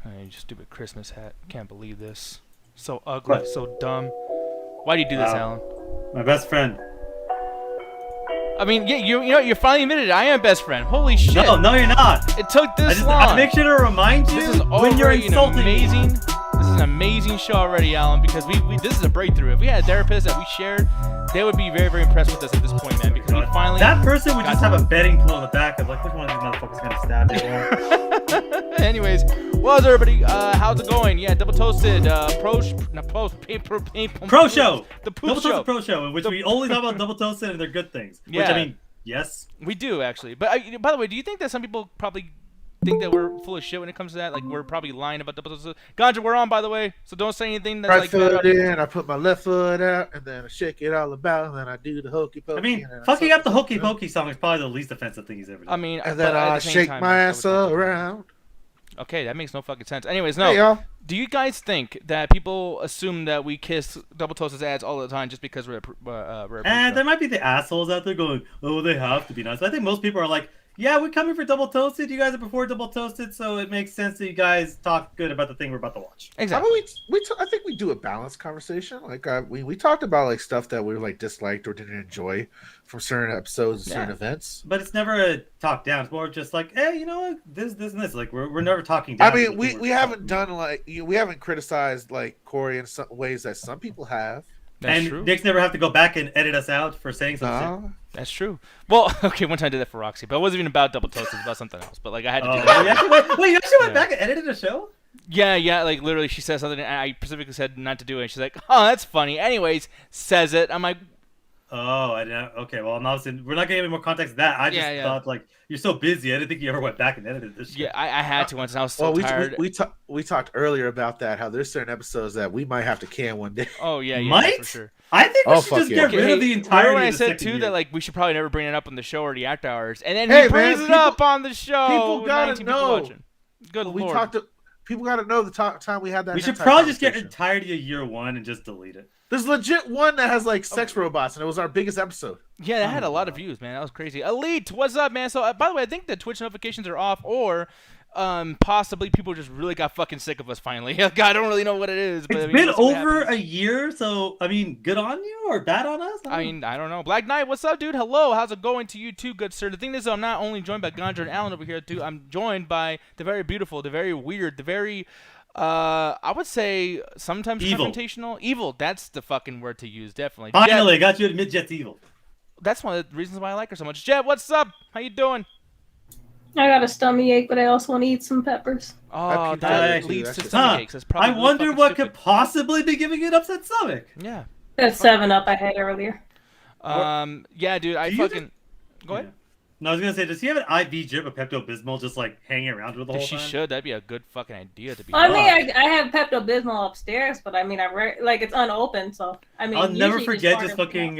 Hey, stupid Christmas hat. Can't believe this. So ugly, so dumb. Why do you do this, Alan? My best friend. I mean, yeah, you know, you finally admitted it. I am best friend. Holy shit. No, you're not. It took this long. I make sure to remind you This is when you're insulting me. This is an amazing show already, Alan, because we this is a breakthrough. If we had a therapist that we shared, they would be very, very impressed with us at this point, man, because we finally... That person would just have a betting pool in the back of, like, which one of these motherfuckers going to stab you? Anyways, well, everybody, how's it going? Yeah, Double Toasted, Pro show. The Poop Double Show. Toasted Pro Show, in which we only talk about Double Toasted and their good things. Yeah. Which, I mean, yes. We do, actually. But, by the way, do you think that some people probably think that we're full of shit when it comes to that? Like, we're probably lying about Double Toasted. Ganja, we're on, by the way, so don't say anything that's right foot in, I put my left foot out, and then I shake it all about, and then I do the hokey pokey. I mean, fucking up the hokey pokey song is probably the least offensive thing he's ever done. I mean, and then I shake my ass around. Okay, that makes no fucking sense. Anyways, no. Hey, y'all. Do you guys think that people assume that we kiss Double Toasted's ads all the time just because we're and there might be the assholes out there going, oh, they have to be nice. I think most people are like, yeah, we're coming for Double Toasted. You guys are before Double Toasted, so it makes sense that you guys talk good about the thing we're about to watch. Exactly. I mean, I think we do a balanced conversation. Like we talked about like stuff that we like disliked or didn't enjoy from certain episodes, and certain events. But it's never a talk down. It's more just like, hey, you know what, this and this. Like we're never talking down. I mean, we haven't done like we haven't criticized like Corey in some ways that some people have. That's true. Nick's never have to go back and edit us out for saying something. That's true. Well, okay, one time I did that for Roxy, but it wasn't even about Double Toasted. It was about something else. But like I had to do that. Wait, you actually went back and edited a show? Yeah. Like literally, she said something, and I specifically said not to do it. And she's like, "Oh, that's funny." Anyways, says it. I'm like, "Oh, I didn't." Okay, well, obviously, we're not getting any more context to that. I just thought like you're so busy. I didn't think you ever went back and edited this shit. Yeah, I had to once, and I was so tired. We talked earlier about that. How there's certain episodes that we might have to can one day. Oh yeah, might? For sure. I think we should just get rid of the entire. Remember when I said too that like we should probably never bring it up on the show or the after hours, and then he brings it up on the show. People gotta know. Good Lord. People gotta know the time we had that. We should probably just get entirety of year one and just delete it. There's legit one that has like sex robots, and it was our biggest episode. Yeah, that had a lot of views, man. That was crazy. Elite, what's up, man? So, by the way, I think the Twitch notifications are off, or possibly people just really got fucking sick of us finally. God, I don't really know what it is. But it's been over a year, so I mean, good on you or bad on us? I mean, I don't know. Black Knight, what's up, dude? Hello, how's it going to you too, good sir? The thing is, I'm not only joined by Ganja and Alan over here, too. I'm joined by the very beautiful, the very weird, the very I would say sometimes confrontational. Evil, that's the fucking word to use, definitely. Finally, I got you to admit Jet's evil. That's one of the reasons why I like her so much. Jet, what's up? How you doing? I got a stomach ache, but I also want to eat some peppers. Oh, that leads to stomach aches. That's probably I wonder what could possibly be giving you an upset stomach. Yeah. That 7-Up I had earlier. Yeah, dude, I fucking... Go ahead. No, I was gonna say, does he have an IV drip of Pepto-Bismol just like hanging around with the whole time? She should. That'd be a good fucking idea to be. I mean, I have Pepto-Bismol upstairs, but I mean, like it's unopened, so I mean. I'll never forget just fucking.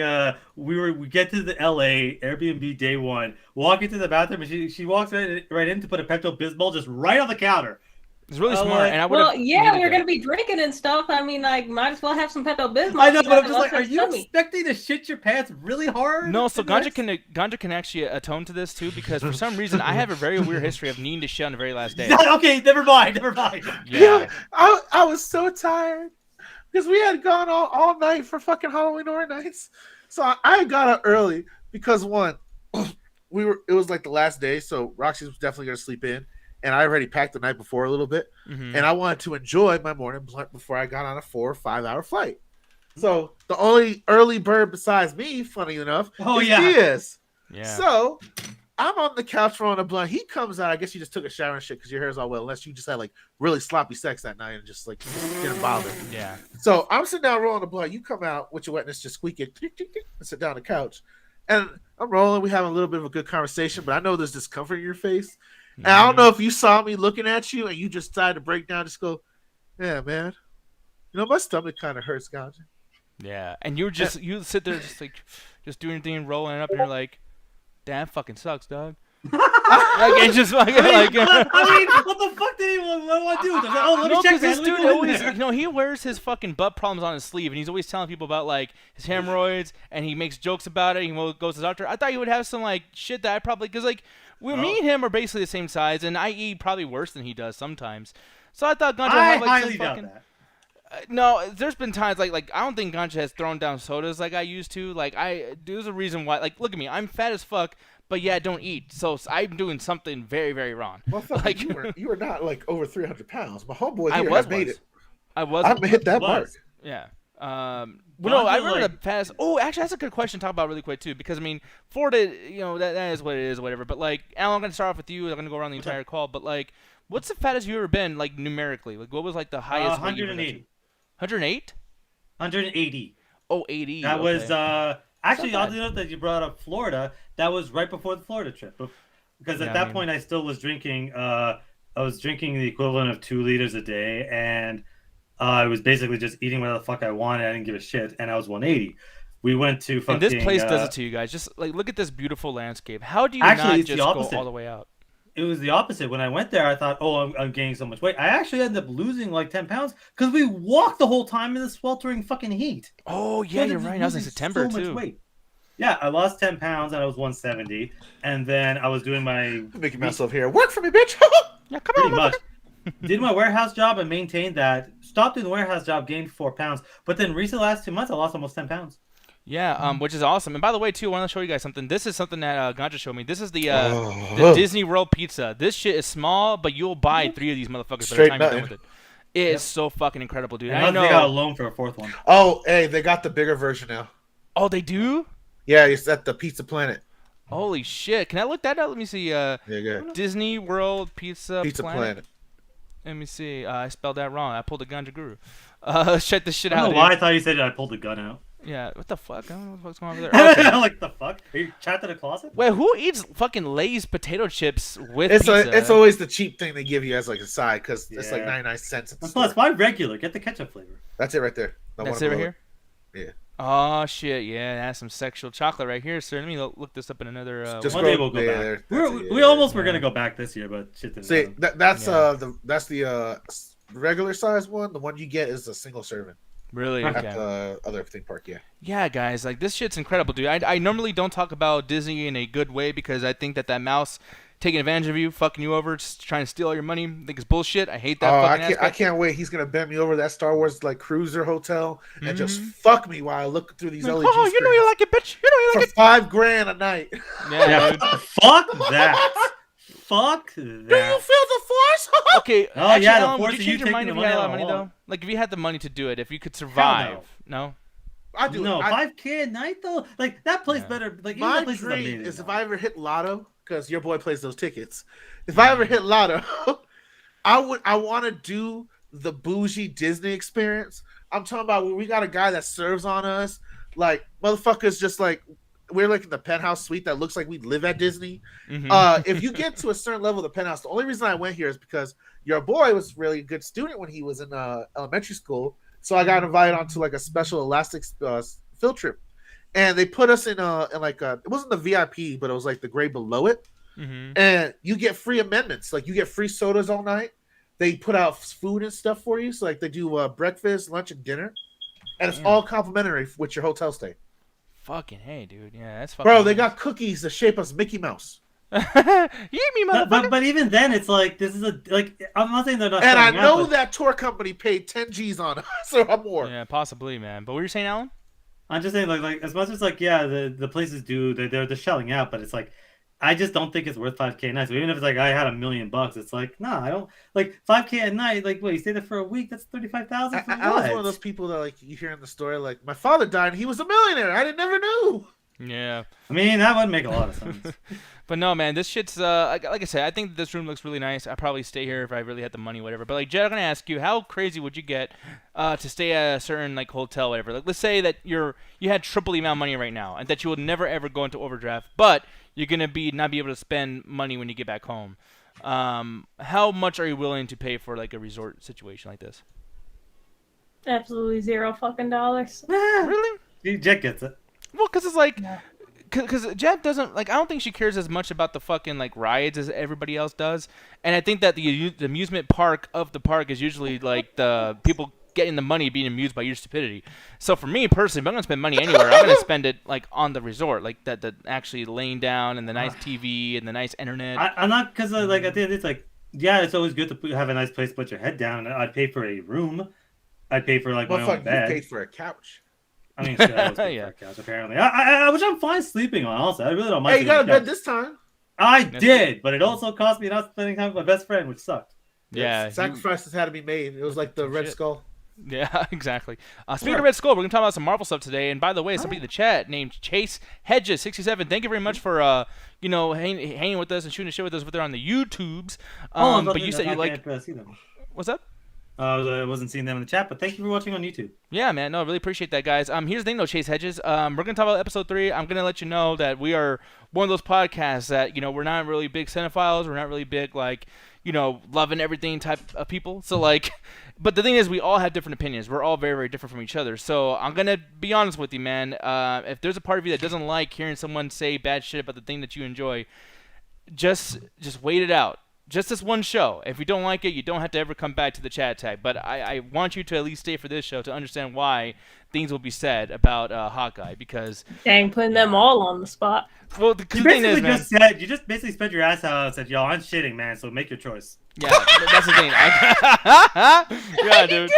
We get to the LA Airbnb day one, walk into the bathroom, and she walks right in to put a Pepto-Bismol just right on the counter. It's really smart, and I would. Well, yeah, we're gonna be drinking and stuff. I mean, like, might as well have some Pepto-Bismol. I know, but I'm just like, are you expecting to shit your pants really hard? No, so Ganja can actually atone to this too, because for some reason I have a very weird history of needing to shit on the very last day. Okay, never mind. Yeah, I was so tired because we had gone all night for fucking Halloween Horror Nights, so I got up early because one, it was like the last day, so Roxy was definitely gonna sleep in. And I already packed the night before a little bit, and I wanted to enjoy my morning blunt before I got on a 4 or 5 hour flight. So the only early bird besides me, funny enough, is. Yeah. So I'm on the couch rolling a blunt. He comes out. I guess you just took a shower and shit because your hair's all wet, unless you just had like really sloppy sex that night and just like didn't bother. Yeah. So I'm sitting down rolling a blunt. You come out with your wetness, just squeaking, and sit down on the couch. And I'm rolling. We have a little bit of a good conversation, but I know there's discomfort in your face. And I don't know if you saw me looking at you and you just decided to break down, just go, yeah, man. You know, my stomach kind of hurts, Ganja. Yeah, and you sit there just doing your thing and rolling it up, and you're like, damn, fucking sucks, dog. Like, it's just like, I mean, what the fuck did he want to do? Oh, let me check this dude always, he wears his fucking butt problems on his sleeve, and he's always telling people about like his hemorrhoids, and he makes jokes about it. He goes to the doctor. I thought he would have some like shit that I probably, because like me and him are basically the same size, and I eat probably worse than he does sometimes. So I thought Ganja I had like highly some doubt fucking. that. No, there's been times like I don't think Ganja has thrown down sodas like I used to. Like there's a reason why. Like look at me, I'm fat as fuck, but yeah, I don't eat. So I'm doing something very very wrong. Motherfucker, Like you were not like over 300 pounds. My homeboy I here was has made it. I was. I hit that mark. Yeah. Well, no, I Ganja, remember like- the past. Oh, actually, that's a good question to talk about really quick too, because I mean, Florida, that is what it is, whatever. But like, Alan, I'm gonna start off with you. I'm gonna go around the entire call. But like, what's the fattest you ever been, like numerically? Like, what was like the highest? 180. 108. 180. Oh, 80. That okay. was actually Not oddly enough that you brought up Florida. That was right before the Florida trip, because Yeah, at I that mean- point I still was drinking. I was drinking the equivalent of 2 liters a day, and I was basically just eating whatever the fuck I wanted. I didn't give a shit, and I was 180. We went to fucking. And this place does it to you guys. Just like look at this beautiful landscape. How do you Actually, not it's the just go opposite. all the way out? It was the opposite. When I went there, I thought, oh, I'm gaining so much weight. I actually ended up losing like 10 pounds because we walked the whole time in the sweltering fucking heat. Oh So I yeah, ended you're up right. I was in losing September so much too. weight. Yeah, I lost 10 pounds and I was 170. And then I was doing my I'm making myself here. Work for me, bitch. Yeah, come pretty on, much. Did my warehouse job and maintained that. Stopped doing the warehouse job, gained 4 pounds. But then recently, the last 2 months, I lost almost 10 pounds. Yeah, which is awesome. And by the way, too, I want to show you guys something. This is something that Ganja showed me. This is the Oh. Disney World pizza. This shit is small, but you'll buy 3 of these motherfuckers by the Straight time you're done nuttin'. with it. It is so fucking incredible, dude. And I I got a know. loan for a 4th one. Oh, hey, they got the bigger version now. Oh, they do? Yeah, it's at the Pizza Planet. Holy shit! Can I look that up? Let me see. Yeah, good. Disney World Pizza Pizza Planet. Let me see. I spelled that wrong. I pulled a Ganja Guru. Check this shit I don't out, know dude. why I thought you said I pulled the gun out. Yeah, what the fuck? I don't know what the fuck's going on over there. Okay. Like, the fuck? Are you trapped in a closet? Wait, who eats fucking Lay's potato chips with It's pizza? it's always the cheap thing they give you as like a side because it's like Yeah. 99 cents. At the And plus, store. why regular? Get the ketchup flavor. That's it right there. The That's one it right below here? Yeah. Oh, shit. Yeah, that's some sexual chocolate right here, sir. Let me look this up in another... Just One go- day we'll go yeah, back. there- that's it, We yeah. almost were Yeah. gonna go back this year, but shit didn't See, happen. that's Yeah. the regular size one. The one you get is a single serving Really? at Okay. the other theme park. Yeah. Yeah, guys, like, this shit's incredible, dude. I normally don't talk about Disney in a good way because I think that mouse taking advantage of you, fucking you over, just trying to steal all your money, I think it's bullshit. I hate that Oh, fucking I aspect. can't wait. He's gonna bend me over that Star Wars like cruiser hotel and just Mhm. fuck me while I look through these Like, LED oh, you know you screens like it, bitch. You know you for like $5,000 a night. it. Yeah, Yeah, dude. fuck that. Fuck Do you that. feel the force? Okay, Oh, actually, yeah, the Alan, would force you of you change your mind if taking you the had a lot of money money, out of though? Like, if you had the money to do it, if you could survive. No? I do. No, I, 5K a night though. Like that place Yeah. better. Like my that place dream amazing, is if though. I ever hit lotto, because your boy plays those tickets. If I ever hit lotto, I want to do the bougie Disney experience. I'm talking about where we got a guy that serves on us, like motherfuckers, just like we're like in the penthouse suite that looks like we live at Disney. Mhm. If you get to a certain level of the penthouse, the only reason I went here is because your boy was really a good student when he was in elementary school. So I got invited onto like a special elastic field trip, and they put us in like it wasn't the VIP, but it was like the grade below it, Mhm. and you get free amendments. Like you get free sodas all night. They put out food and stuff for you, so like they do breakfast, lunch, and dinner, and it's Damn. all complimentary with your hotel stay. Fucking hey, dude. Yeah, that's fucking. Bro, they got cookies that shape us Mickey Mouse. you eat me, motherfucker. But even then, it's like this is a like I'm not saying they're not. And I selling out, know but that tour company paid 10 G's on us or more. Yeah, possibly, man. But what were you saying, Alan? I'm just saying like as much as like yeah the places do they're shelling out, but it's like I just don't think it's worth 5K a night. So even if it's like I had $1 million, it's like nah, I don't like 5K a night. Like wait, you stay there for a week, that's 35,000. I was one of those people that like you hear in the story like my father died and he was a millionaire. I didn't never knew. Yeah. I mean that would make a lot of sense. But no, man, this shit's like I said, I think this room looks really nice. I'd probably stay here if I really had the money, whatever. But like, Jed, I'm gonna ask you, how crazy would you get to stay at a certain like hotel, whatever? Like, let's say that you had triple the amount of money right now, and that you will never ever go into overdraft, but you're gonna not be able to spend money when you get back home. How much are you willing to pay for like a resort situation like this? Absolutely zero fucking dollars. Really? Jet gets it. Well, because it's like. No. Because Jet doesn't like. I don't think she cares as much about the fucking like rides as everybody else does, and I think that the amusement park of the park is usually like the people getting the money being amused by your stupidity. So for me personally, if I'm gonna spend money anywhere, I'm gonna spend it like on the resort, like that actually laying down and the nice TV and the nice internet. I'm not because like at the end it's like Yeah, it's always good to have a nice place to put your head down. I'd pay for a room. I'd pay for like my own Motherfucker, you bed. paid for a couch. I mean, shit, I always pay for Yeah. a couch apparently. Which I'm fine sleeping on. Also, I really don't mind. Hey, you sleeping got a on the bed couch. this time. I That's did, but it also cost me not spending time with my best friend, which sucked. Yeah. Sacrifices had to be made. It was like the Red Shit. Skull. Yeah, exactly. Speaking Sure. of Red Skull, we're gonna talk about some Marvel stuff today. And by the way, somebody in the chat named Chase Hedges 67. Thank you very much for hanging with us and shooting a shit with us over there on the YouTubes. But you said you like see them. what's up? I wasn't seeing them in the chat, but thank you for watching on YouTube. Yeah, man. No, I really appreciate that, guys. Here's the thing, though, Chase Hedges. We're gonna talk about episode 3. I'm gonna let you know that we are one of those podcasts that we're not really big cinephiles. We're not really big loving everything type of people. So like, but the thing is, we all have different opinions. We're all very, very different from each other. So I'm gonna be honest with you, man. If there's a part of you that doesn't like hearing someone say bad shit about the thing that you enjoy, just wait it out. Just this one show. If you don't like it, you don't have to ever come back to the chat tag. But I want you to at least stay for this show to understand why things will be said about Hawkeye. Because Dang, putting them all on the spot. well, the You thing basically is, man. just said you just basically spent your ass out and said, "Yo, I'm shitting, man. So make your choice." Yeah, that's the thing. Yeah, dude.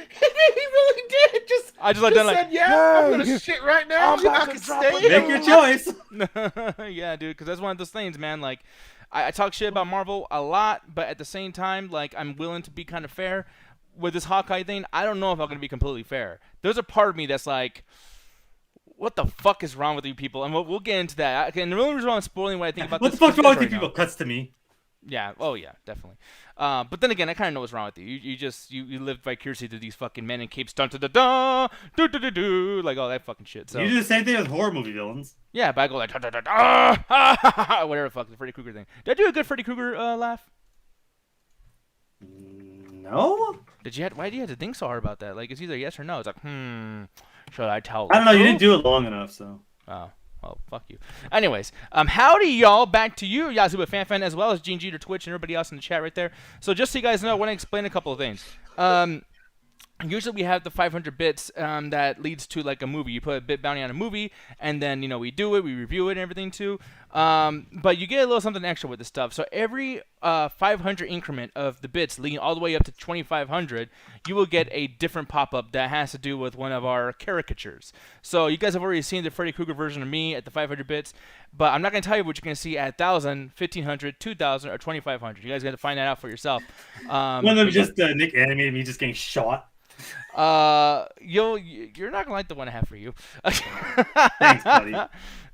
He really did. I just like that, like, said, yeah, I'm "Hey, gonna shit right now. I'm about I to can drop stay. a Make your choice. yeah, dude, because that's one of those things, man. Like, I talk shit about Marvel a lot, but at the same time, like, I'm willing to be kind of fair. With this Hawkeye thing, I don't know if I'm going to be completely fair. There's a part of me that's like, what the fuck is wrong with you people? And we'll get into that. And the only reason why I'm spoiling what I think about What this the fuck's wrong with you right now- people? Cuts to me. Yeah. Oh yeah, definitely. But then again, I kind of know what's wrong with you. You live vicariously through these fucking men in capes, dun da da da do do do, like all that fucking shit. So You do the same thing with horror movie villains. yeah, but I go like da da da da, whatever the fuck the Freddy Krueger thing. Did I do a good Freddy Krueger laugh? No. Why do you have to think so hard about that? Like it's either yes or no. It's like should I tell? I don't know. You the didn't do it long enough, so. Oh, well, fuck you. Anyways, howdy y'all. Back to you, Yazuba FanFan, as well as Gene G to Twitch and everybody else in the chat right there. So just so you guys know, I want to explain a couple of things. Usually we have the 500 bits that leads to like a movie. You put a bit bounty on a movie, and then we do it, we review it and everything too. But you get a little something extra with this stuff. So every 500 increment of the bits leading all the way up to 2,500, you will get a different pop-up that has to do with one of our caricatures. So you guys have already seen the Freddy Krueger version of me at the 500 bits, but I'm not going to tell you what you're going to see at 1,000, 1,500, 2,000, or 2,500. You guys got to find that out for yourself. One of them just Nick animated me just getting shot. You're not gonna like the one I have for you. Thanks, buddy.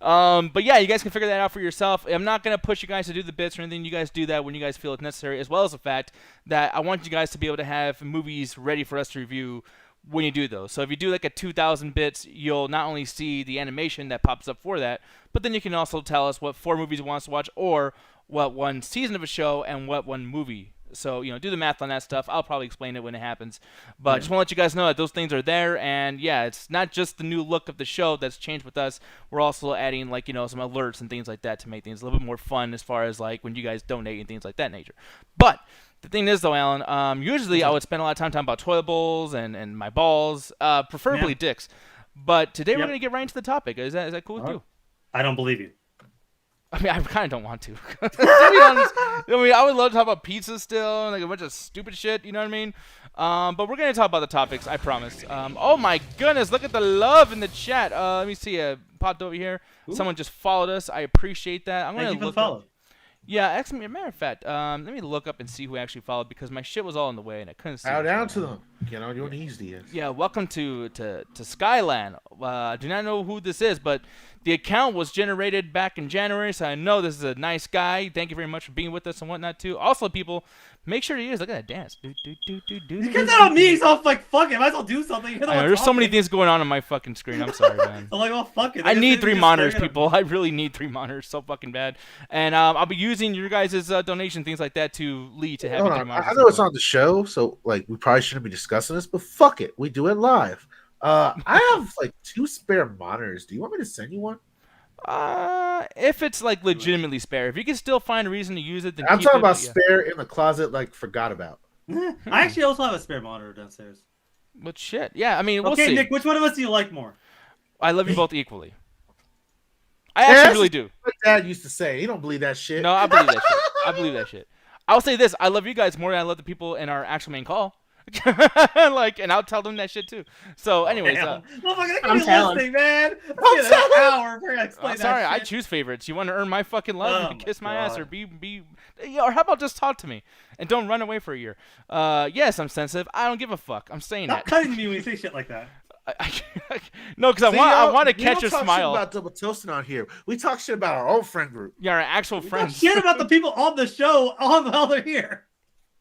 But yeah, you guys can figure that out for yourself. I'm not gonna push you guys to do the bits or anything. You guys do that when you guys feel it's necessary, as well as the fact that I want you guys to be able to have movies ready for us to review when you do those. So if you do like a 2,000 bits, you'll not only see the animation that pops up for that, but then you can also tell us what 4 movies you want us to watch, or what one season of a show and what one movie. So, do the math on that stuff. I'll probably explain it when it happens. But I just want to let you guys know that those things are there. And, yeah, it's not just the new look of the show that's changed with us. We're also adding, like, some alerts and things like that to make things a little bit more fun as far as, like, when you guys donate and things like that nature. But the thing is, though, Alan, usually I would spend a lot of time talking about toilet bowls and my balls, preferably dicks. But today we're going to get right into the topic. Is that cool with you? I don't believe you. I mean, I kind of don't want to. To be honest, I would love to talk about pizza still and like a bunch of stupid shit. You know what I mean? But we're gonna talk about the topics. I promise. Oh my goodness! Look at the love in the chat. Let me see. Popped over here. Ooh. Someone just followed us. I appreciate that. I'm gonna Thank you for the look follow. up. Yeah, actually, matter of fact, let me look up and see who actually followed because my shit was all in the way and I couldn't see. Bow what's down going to on. them. Get on your knees, Diaz. Yeah, welcome to Skyland. I do not know who this is, but the account was generated back in January, so I know this is a nice guy. Thank you very much for being with us and whatnot, too. Also, people, make sure to use. Look at that dance. Do, do, do, do, do, You get that on me, so I'm like, fuck it. Might as well do something. You're the I know, one there's so many talking. things going on my fucking screen. I'm sorry, man. I'm like, well, fuck it. I need Just 3 stare monitors, at 'em. people. I really need 3 monitors so fucking bad. And I'll be using your guys' donation, things like that, to lead to having Hold 3 on. monitors. I know it's on the show, so like we probably shouldn't be discussing this, but fuck it. We do it live. I have like 2 spare monitors. Do you want me to send you one? If it's like legitimately spare, if you can still find a reason to use it, then I'm keep talking it, about but yeah. spare in the closet, like forgot about. I actually also have a spare monitor downstairs. But shit, yeah. I mean, we'll Okay, see. Nick, which one of us do you like more? I love you both equally. I actually really do. What Dad used to say. He don't believe that shit. No, I believe that shit. I believe that shit. I'll say this: I love you guys more than I love the people in our actual main call. Like, and I'll tell them that shit too. So, anyways, I'm telling. Listening, man. I'm an hour for explain I'm sorry, that I shit. choose favorites. You want to earn my fucking love? Oh You kiss my my ass, or God. be, or how about just talk to me and don't run away for a year? Yes, I'm sensitive. I don't give a fuck. I'm saying Stop that. cutting me when you say shit like that. No, because See, I y'all- want to we catch don't your talk smile. Shit about double toasting on here. We talk shit about our own friend group. Yeah, our actual Talk friends. shit about the people on the show while they're here.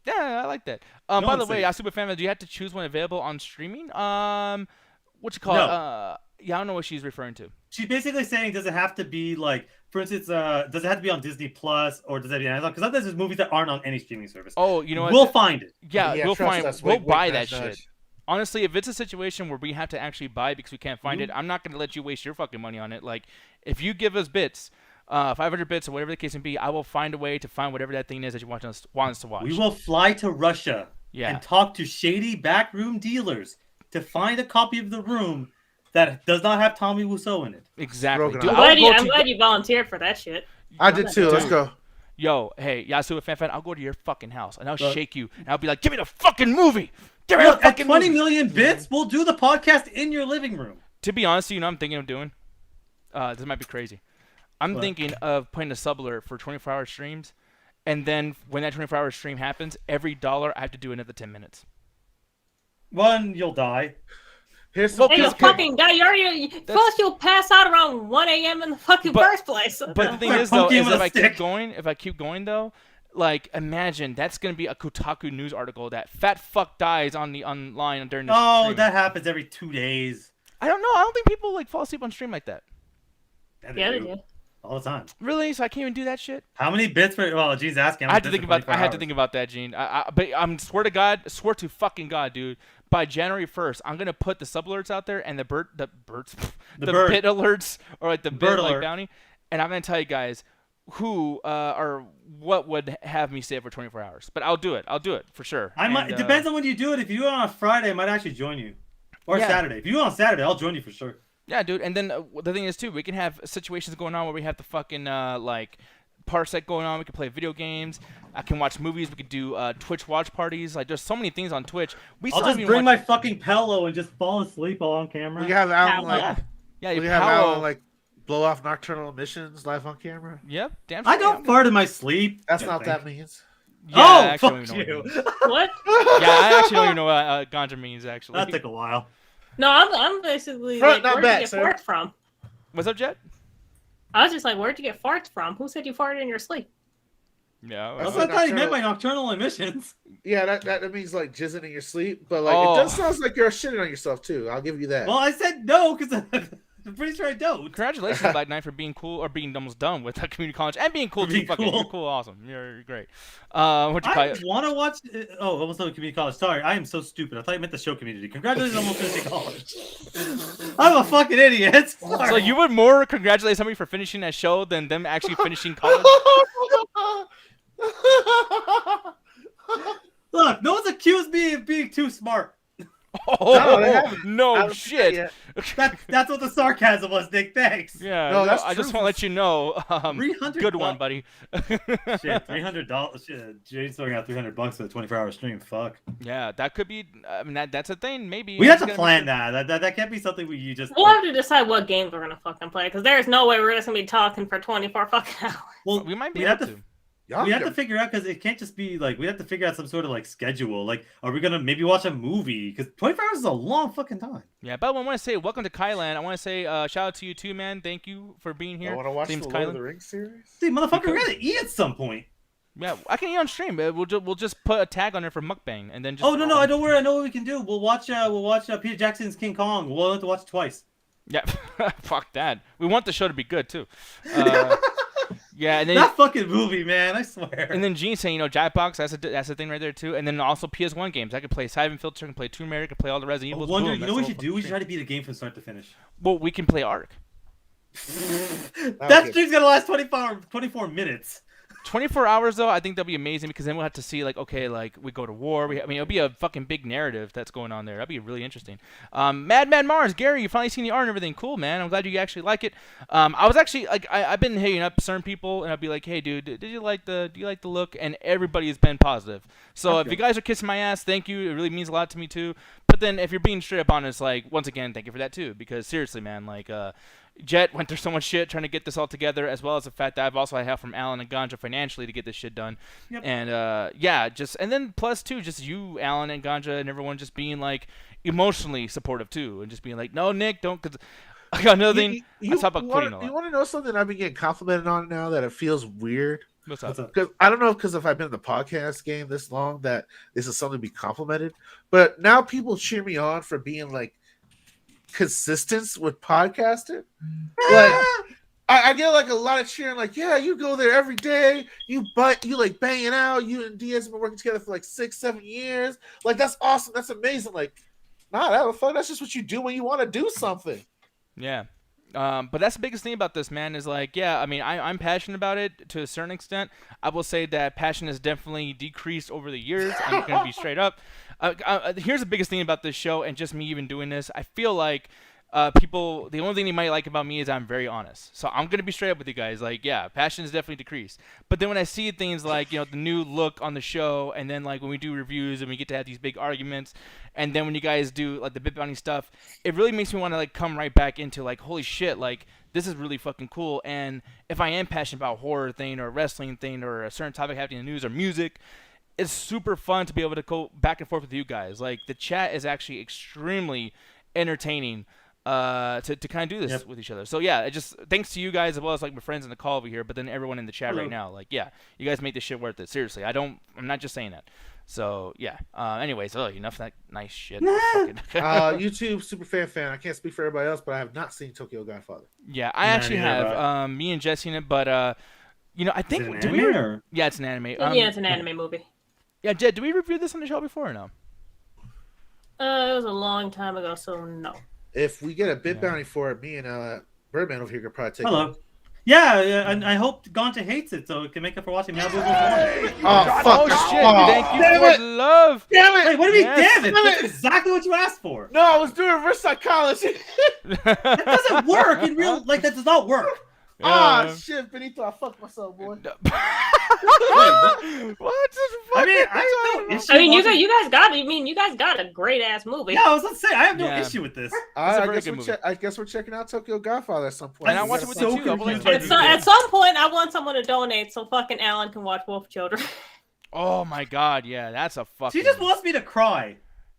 Yeah, I like that. No By one's the way, safe. Super Fan, do you have to choose one available on streaming? What you call No. it? Yeah, I don't know what she's referring to. She's basically saying, does it have to be like, for instance, does it have to be on Disney Plus or does it have to be on Amazon? Because sometimes there's movies that aren't on any streaming service. Oh, you know what? We'll find it. Yeah, we'll trust find. us. We'll Wink, buy wink, that nudge, shit. nudge. Honestly, if it's a situation where we have to actually buy it because we can't find Mm-hmm. it, I'm not gonna let you waste your fucking money on it. Like, if you give us bits, 500 bits or whatever the case may be, I will find a way to find whatever that thing is that you want us to watch. We will fly to Russia Yeah. and talk to shady backroom dealers to find a copy of The Room that does not have Tommy Wiseau in it. Exactly. Broken Dude, up. I'll go I'm to- glad you volunteered for that shit. I did too. Let's go. Yo, hey, Yasuo fan, I'll go to your fucking house and I'll Look. shake you and I'll be like, give me the fucking movie. Give me the Look, at fucking 20 movie. million bits, we'll do the podcast in your living room. To be honest, you know what I'm thinking of doing? This might be crazy. I'm What? thinking of putting a sub alert for 24-hour streams, and then when that 24-hour stream happens, every dollar I have to do another 10 minutes. One, you'll die. Here's Well, some Hey, you Because- fucking guy, you already. Plus, you'll pass out around 1 a.m. in the fucking But- first place. But the thing Like is, though, punking is with if a I stick. keep going, though, like, imagine that's gonna be a Kotaku news article that fat fuck dies on the online during the Oh, stream. that happens every 2 days. I don't know. I don't think people like fall asleep on stream like that. Yeah, they do. All the time. Really? So I can't even do that shit. How many bits for? Well, Gene's asking. I had to think about that, Gene. But I'm swear to fucking God, dude. By January 1st, I'm gonna put the sub alerts out there and the bird bird. bit alerts or like the Bird bit like alert. bounty, and I'm gonna tell you guys who or what would have me stay for 24 hours. But I'll do it. I'll do it for sure. I might. And, It depends on when you do it. If you do it on a Friday, I might actually join you. Or Yeah. Saturday. If you do it on Saturday, I'll join you for sure. Yeah, dude. And then the thing is too, we can have situations going on where we have the fucking like parsec going on. We can play video games. I can watch movies. We could do Twitch watch parties. Like, there's so many things on Twitch. We I'll still just haven't bring watched- my fucking pillow and just fall asleep while on camera. We can have Alan Yeah, like Yeah, we you can have Powell- Alan like blow off nocturnal emissions live on camera. Yep, damn. I straight. don't fart in my sleep. That's I not what think. that means. Yeah, I Oh, actually fuck don't even know what it you. means. What? Yeah, I actually don't even know what ganja means. Actually, That took a while. No, I'm basically Front, like, not where'd back, you sir. get farts from? what's up, Jet? I was just like, where'd you get farts from? Who said you farted in your sleep? Yeah, That's Oh, what I thought he meant nocturnal- by nocturnal emissions. Yeah, that means like jizzing in your sleep, but like Oh. it does sound like you're shitting on yourself too. I'll give you that. Well, I said no because I'm pretty sure I don't. Congratulations, Black Knight, for being cool or being almost done with community college and being cool For too. being Fucking, cool. you're cool, awesome. You're great. What you call I it? want to watch. Oh, almost done with community college. Sorry, I am so stupid. I thought you meant the show community. Congratulations on almost finishing college. I'm a fucking idiot. So you would more congratulate somebody for finishing that show than them actually finishing college? Look, no one's accused me of being too smart. Oh they haven't. I no, haven't shit. yet. That's what the sarcasm was, Nick. Thanks. Yeah, No, that's I just true. want to let you know. 300 Good one, bucks. buddy. Shit, $300. Shit, Jade's throwing out $300 for the 24-hour stream. Fuck. Yeah, that could be. I mean, that's a thing. Maybe We have It's to gonna plan be- that can't be something where you just. We'll have to decide what games we're gonna fucking play, because there's no way we're just gonna be talking for 24 fucking hours. Well, We might be we able have to. to. Y'all We have can- to figure out because it can't just be like we have to figure out some sort of like schedule. Like, are we gonna maybe watch a movie? Because 24 hours is a long fucking time. Yeah, but I want to say welcome to Kylan. I want to say shout out to you too, man. Thank you for being here. I want to watch Seems the Lord of Kylan. the Rings series. See, motherfucker, we're gonna eat at some point. Yeah, I can eat on stream. We'll just put a tag on there for mukbang and then just. Oh no, I don't worry. I know what we can do. We'll watch Peter Jackson's King Kong. We'll have to watch it twice. Yeah, fuck that. We want the show to be good too. Yeah, and then That fucking movie, man. I swear. and then Gene saying, Jackbox, that's the thing right there too. And then also PS1 games. I could play Siphon Filter, I can play Tomb Raider, I can play all the Resident I Evils. wonder. Boom, You that's know what we the should whole do? We should fucking try to beat a game from start to finish. stream. Well, we can play Ark. That stream's gonna last 24 minutes. 24 hours though, I think that'll be amazing because then we'll have to see like, okay, like we go to war. I mean, it'll be a fucking big narrative that's going on there. That'd be really interesting. Mad Mars, Gary, you finally seen the art and everything. Cool, man. I'm glad you actually like it. I was actually like, I've been hitting up certain people and I'll be like, hey, dude, do you like the look? And everybody has been positive. So if you guys are kissing my ass, thank you. It really means a lot to me too. But then if you're being straight up honest, like once again, thank you for that too. Because seriously, man, like Jet went through so much shit trying to get this all together, as well as the fact that I've also had help from Alan and Ganja financially to get this shit done. Yep. And and then plus too, just you, Alan and Ganja, and everyone just being like emotionally supportive too, and just being like, no, Nick, don't. Cause I got another thing. I talk about quitting a lot. You want to know something I've been getting complimented on now that it feels weird? What's up? Because I don't know if I've been in the podcast game this long that this is something to be complimented, but now people cheer me on for being like consistent with podcasting. Like I get like a lot of cheering, like, yeah, you go there every day, you like bang it out, you and Diaz have been working together for like 6-7 years, like that's awesome, that's amazing. Like, nah, that's just what you do when you want to do something. Yeah. But that's the biggest thing about this, man, is like, yeah, I mean, I'm passionate about it to a certain extent. I will say that passion has definitely decreased over the years. I'm going to be straight up. Here's the biggest thing about this show, and just me even doing this. I feel like people, the only thing they might like about me is I'm very honest. So I'm going to be straight up with you guys. Like, yeah, passion has definitely decreased. But then when I see things like, the new look on the show, and then like when we do reviews and we get to have these big arguments, and then when you guys do like the Bit Bounty stuff, it really makes me want to like come right back into like, holy shit, like this is really fucking cool. And if I am passionate about a horror thing or a wrestling thing or a certain topic happening in the news or music, it's super fun to be able to go back and forth with you guys. Like the chat is actually extremely entertaining to kind of do this with each other. So yeah, it just thanks to you guys as well as like my friends in the call over here, but then everyone in the chat right now. Like, yeah, you guys make this shit worth it. Seriously, I'm not just saying that. So yeah. Anyways, enough of that nice shit. YouTube super fan. I can't speak for everybody else, but I have not seen Tokyo Godfather. Yeah, I actually have. Me and Jess seen it, but I think yeah, it's an anime. Yeah, it's an anime movie. Yeah, Jed, did we review this on the show before or no? It was a long time ago, so no. If we get a Bit Bounty for it, me and Birdman over here could probably take it. Yeah, and I hope Ganja hates it so it can make up for watching Malibu. Oh, fuck. Shit. Thank you for the love. Damn it. Wait, what do you mean, damn it? That's exactly what you asked for. No, I was doing reverse psychology. That doesn't work in real, like that does not work. Shit, Benito, I fucked myself, boy. What? I mean, you guys got a great ass movie. Yeah, I was gonna say I have no issue with this. I guess we're checking out Tokyo Godfather at some point. And I watch it with you too. At some point, I want someone to donate so fucking Alan can watch Wolf Children. Oh my god, yeah, that's a fucking. She just wants me to cry.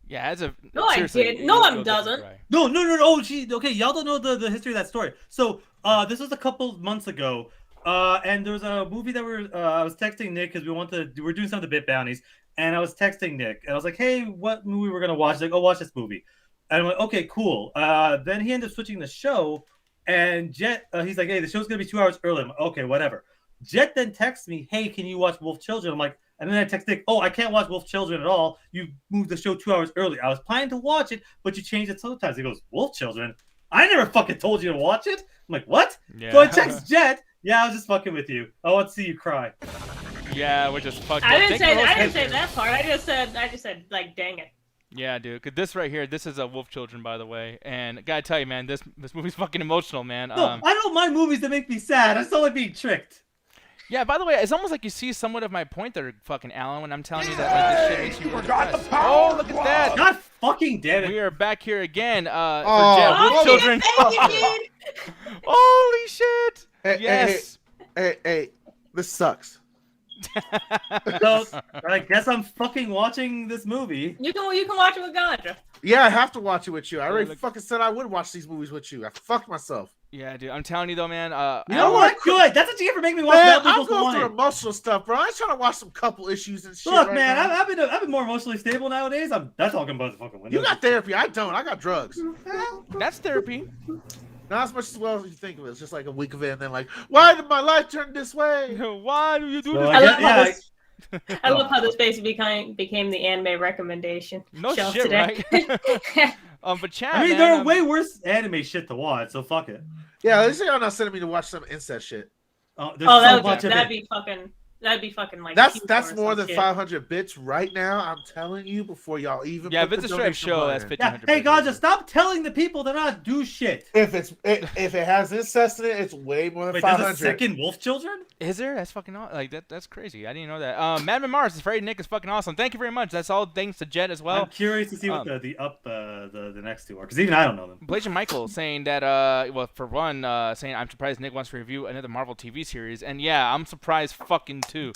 Yeah, that's a. No, I did. No, one doesn't. No. Oh, okay. Y'all don't know the history of that story. So, this was a couple months ago. And there was a movie that I was texting Nick because we're doing some of the Bit Bounties, and I was texting Nick, and I was like, hey, what movie we're gonna watch? He's like, oh, watch this movie. And I'm like, okay, cool. Then he ended up switching the show, and Jet, he's like, hey, the show's gonna be 2 hours early. I'm like, okay, whatever. Jet then texts me, hey, can you watch Wolf Children? I'm like, and then I text Nick, oh, I can't watch Wolf Children at all. You moved the show 2 hours early. I was planning to watch it, but you changed it sometimes. He goes, Wolf Children? I never fucking told you to watch it. I'm like, what? Yeah. So I text Jet. Yeah, I was just fucking with you. I want to see you cry. Yeah, we're just fucking. I didn't say that part. I just said, like, dang it. Yeah, dude. Cause this right here, this is a Wolf Children, by the way, and gotta tell you, man, this movie's fucking emotional, man. No, I don't mind movies that make me sad. I still like being tricked. Yeah, by the way, it's almost like you see somewhat of my point there, fucking Alan, when I'm telling you that like this shit makes you depressed. Oh, look at that! God fucking damn it! We are back here again for Wolf Children. Holy shit! Yes. Hey, this sucks. So I guess I'm fucking watching this movie. You can watch it with Ganja. Yeah, I have to watch it with you. I already fucking said I would watch these movies with you. I fucked myself. Yeah, dude. I'm telling you though, man. You know what? Good. That's what you get for making me watch. I'm going through emotional stuff, bro. I'm trying to watch some couple issues and shit. Look, right, man, I've been more emotionally stable nowadays. That's all about the fucking window. You got therapy. I don't. I got drugs. That's therapy. Not as much as well as you think of it. It's just like a week of it, and then like, why did my life turn this way? Why do you do this? I love how this basically became the anime recommendation. No show shit, today. Right? But Chad, I mean, there are way worse anime shit to watch, so fuck it. Yeah, they say y'all not sending me to watch some incest shit. That'd be fucking. that'd be fucking like. That's Q4 or more some than shit. 500 bits right now. I'm telling you before y'all even. Yeah, put if it's the a straight donation show, button that's in. 1500. Hey, God, just stop telling the people to not do shit. If it has incest in it, it's way more than Wait, there's 500. a second Wolf Children? Is there? That's fucking like that. That's crazy. I didn't know that. Madman Mars, Afraid Nick is fucking awesome. Thank you very much. That's all thanks to Jet as well. I'm curious to see what the next two are, because even I don't know them. Blasian Michael saying that well, for one, saying I'm surprised Nick wants to review another Marvel TV series, and yeah, I'm surprised fucking too.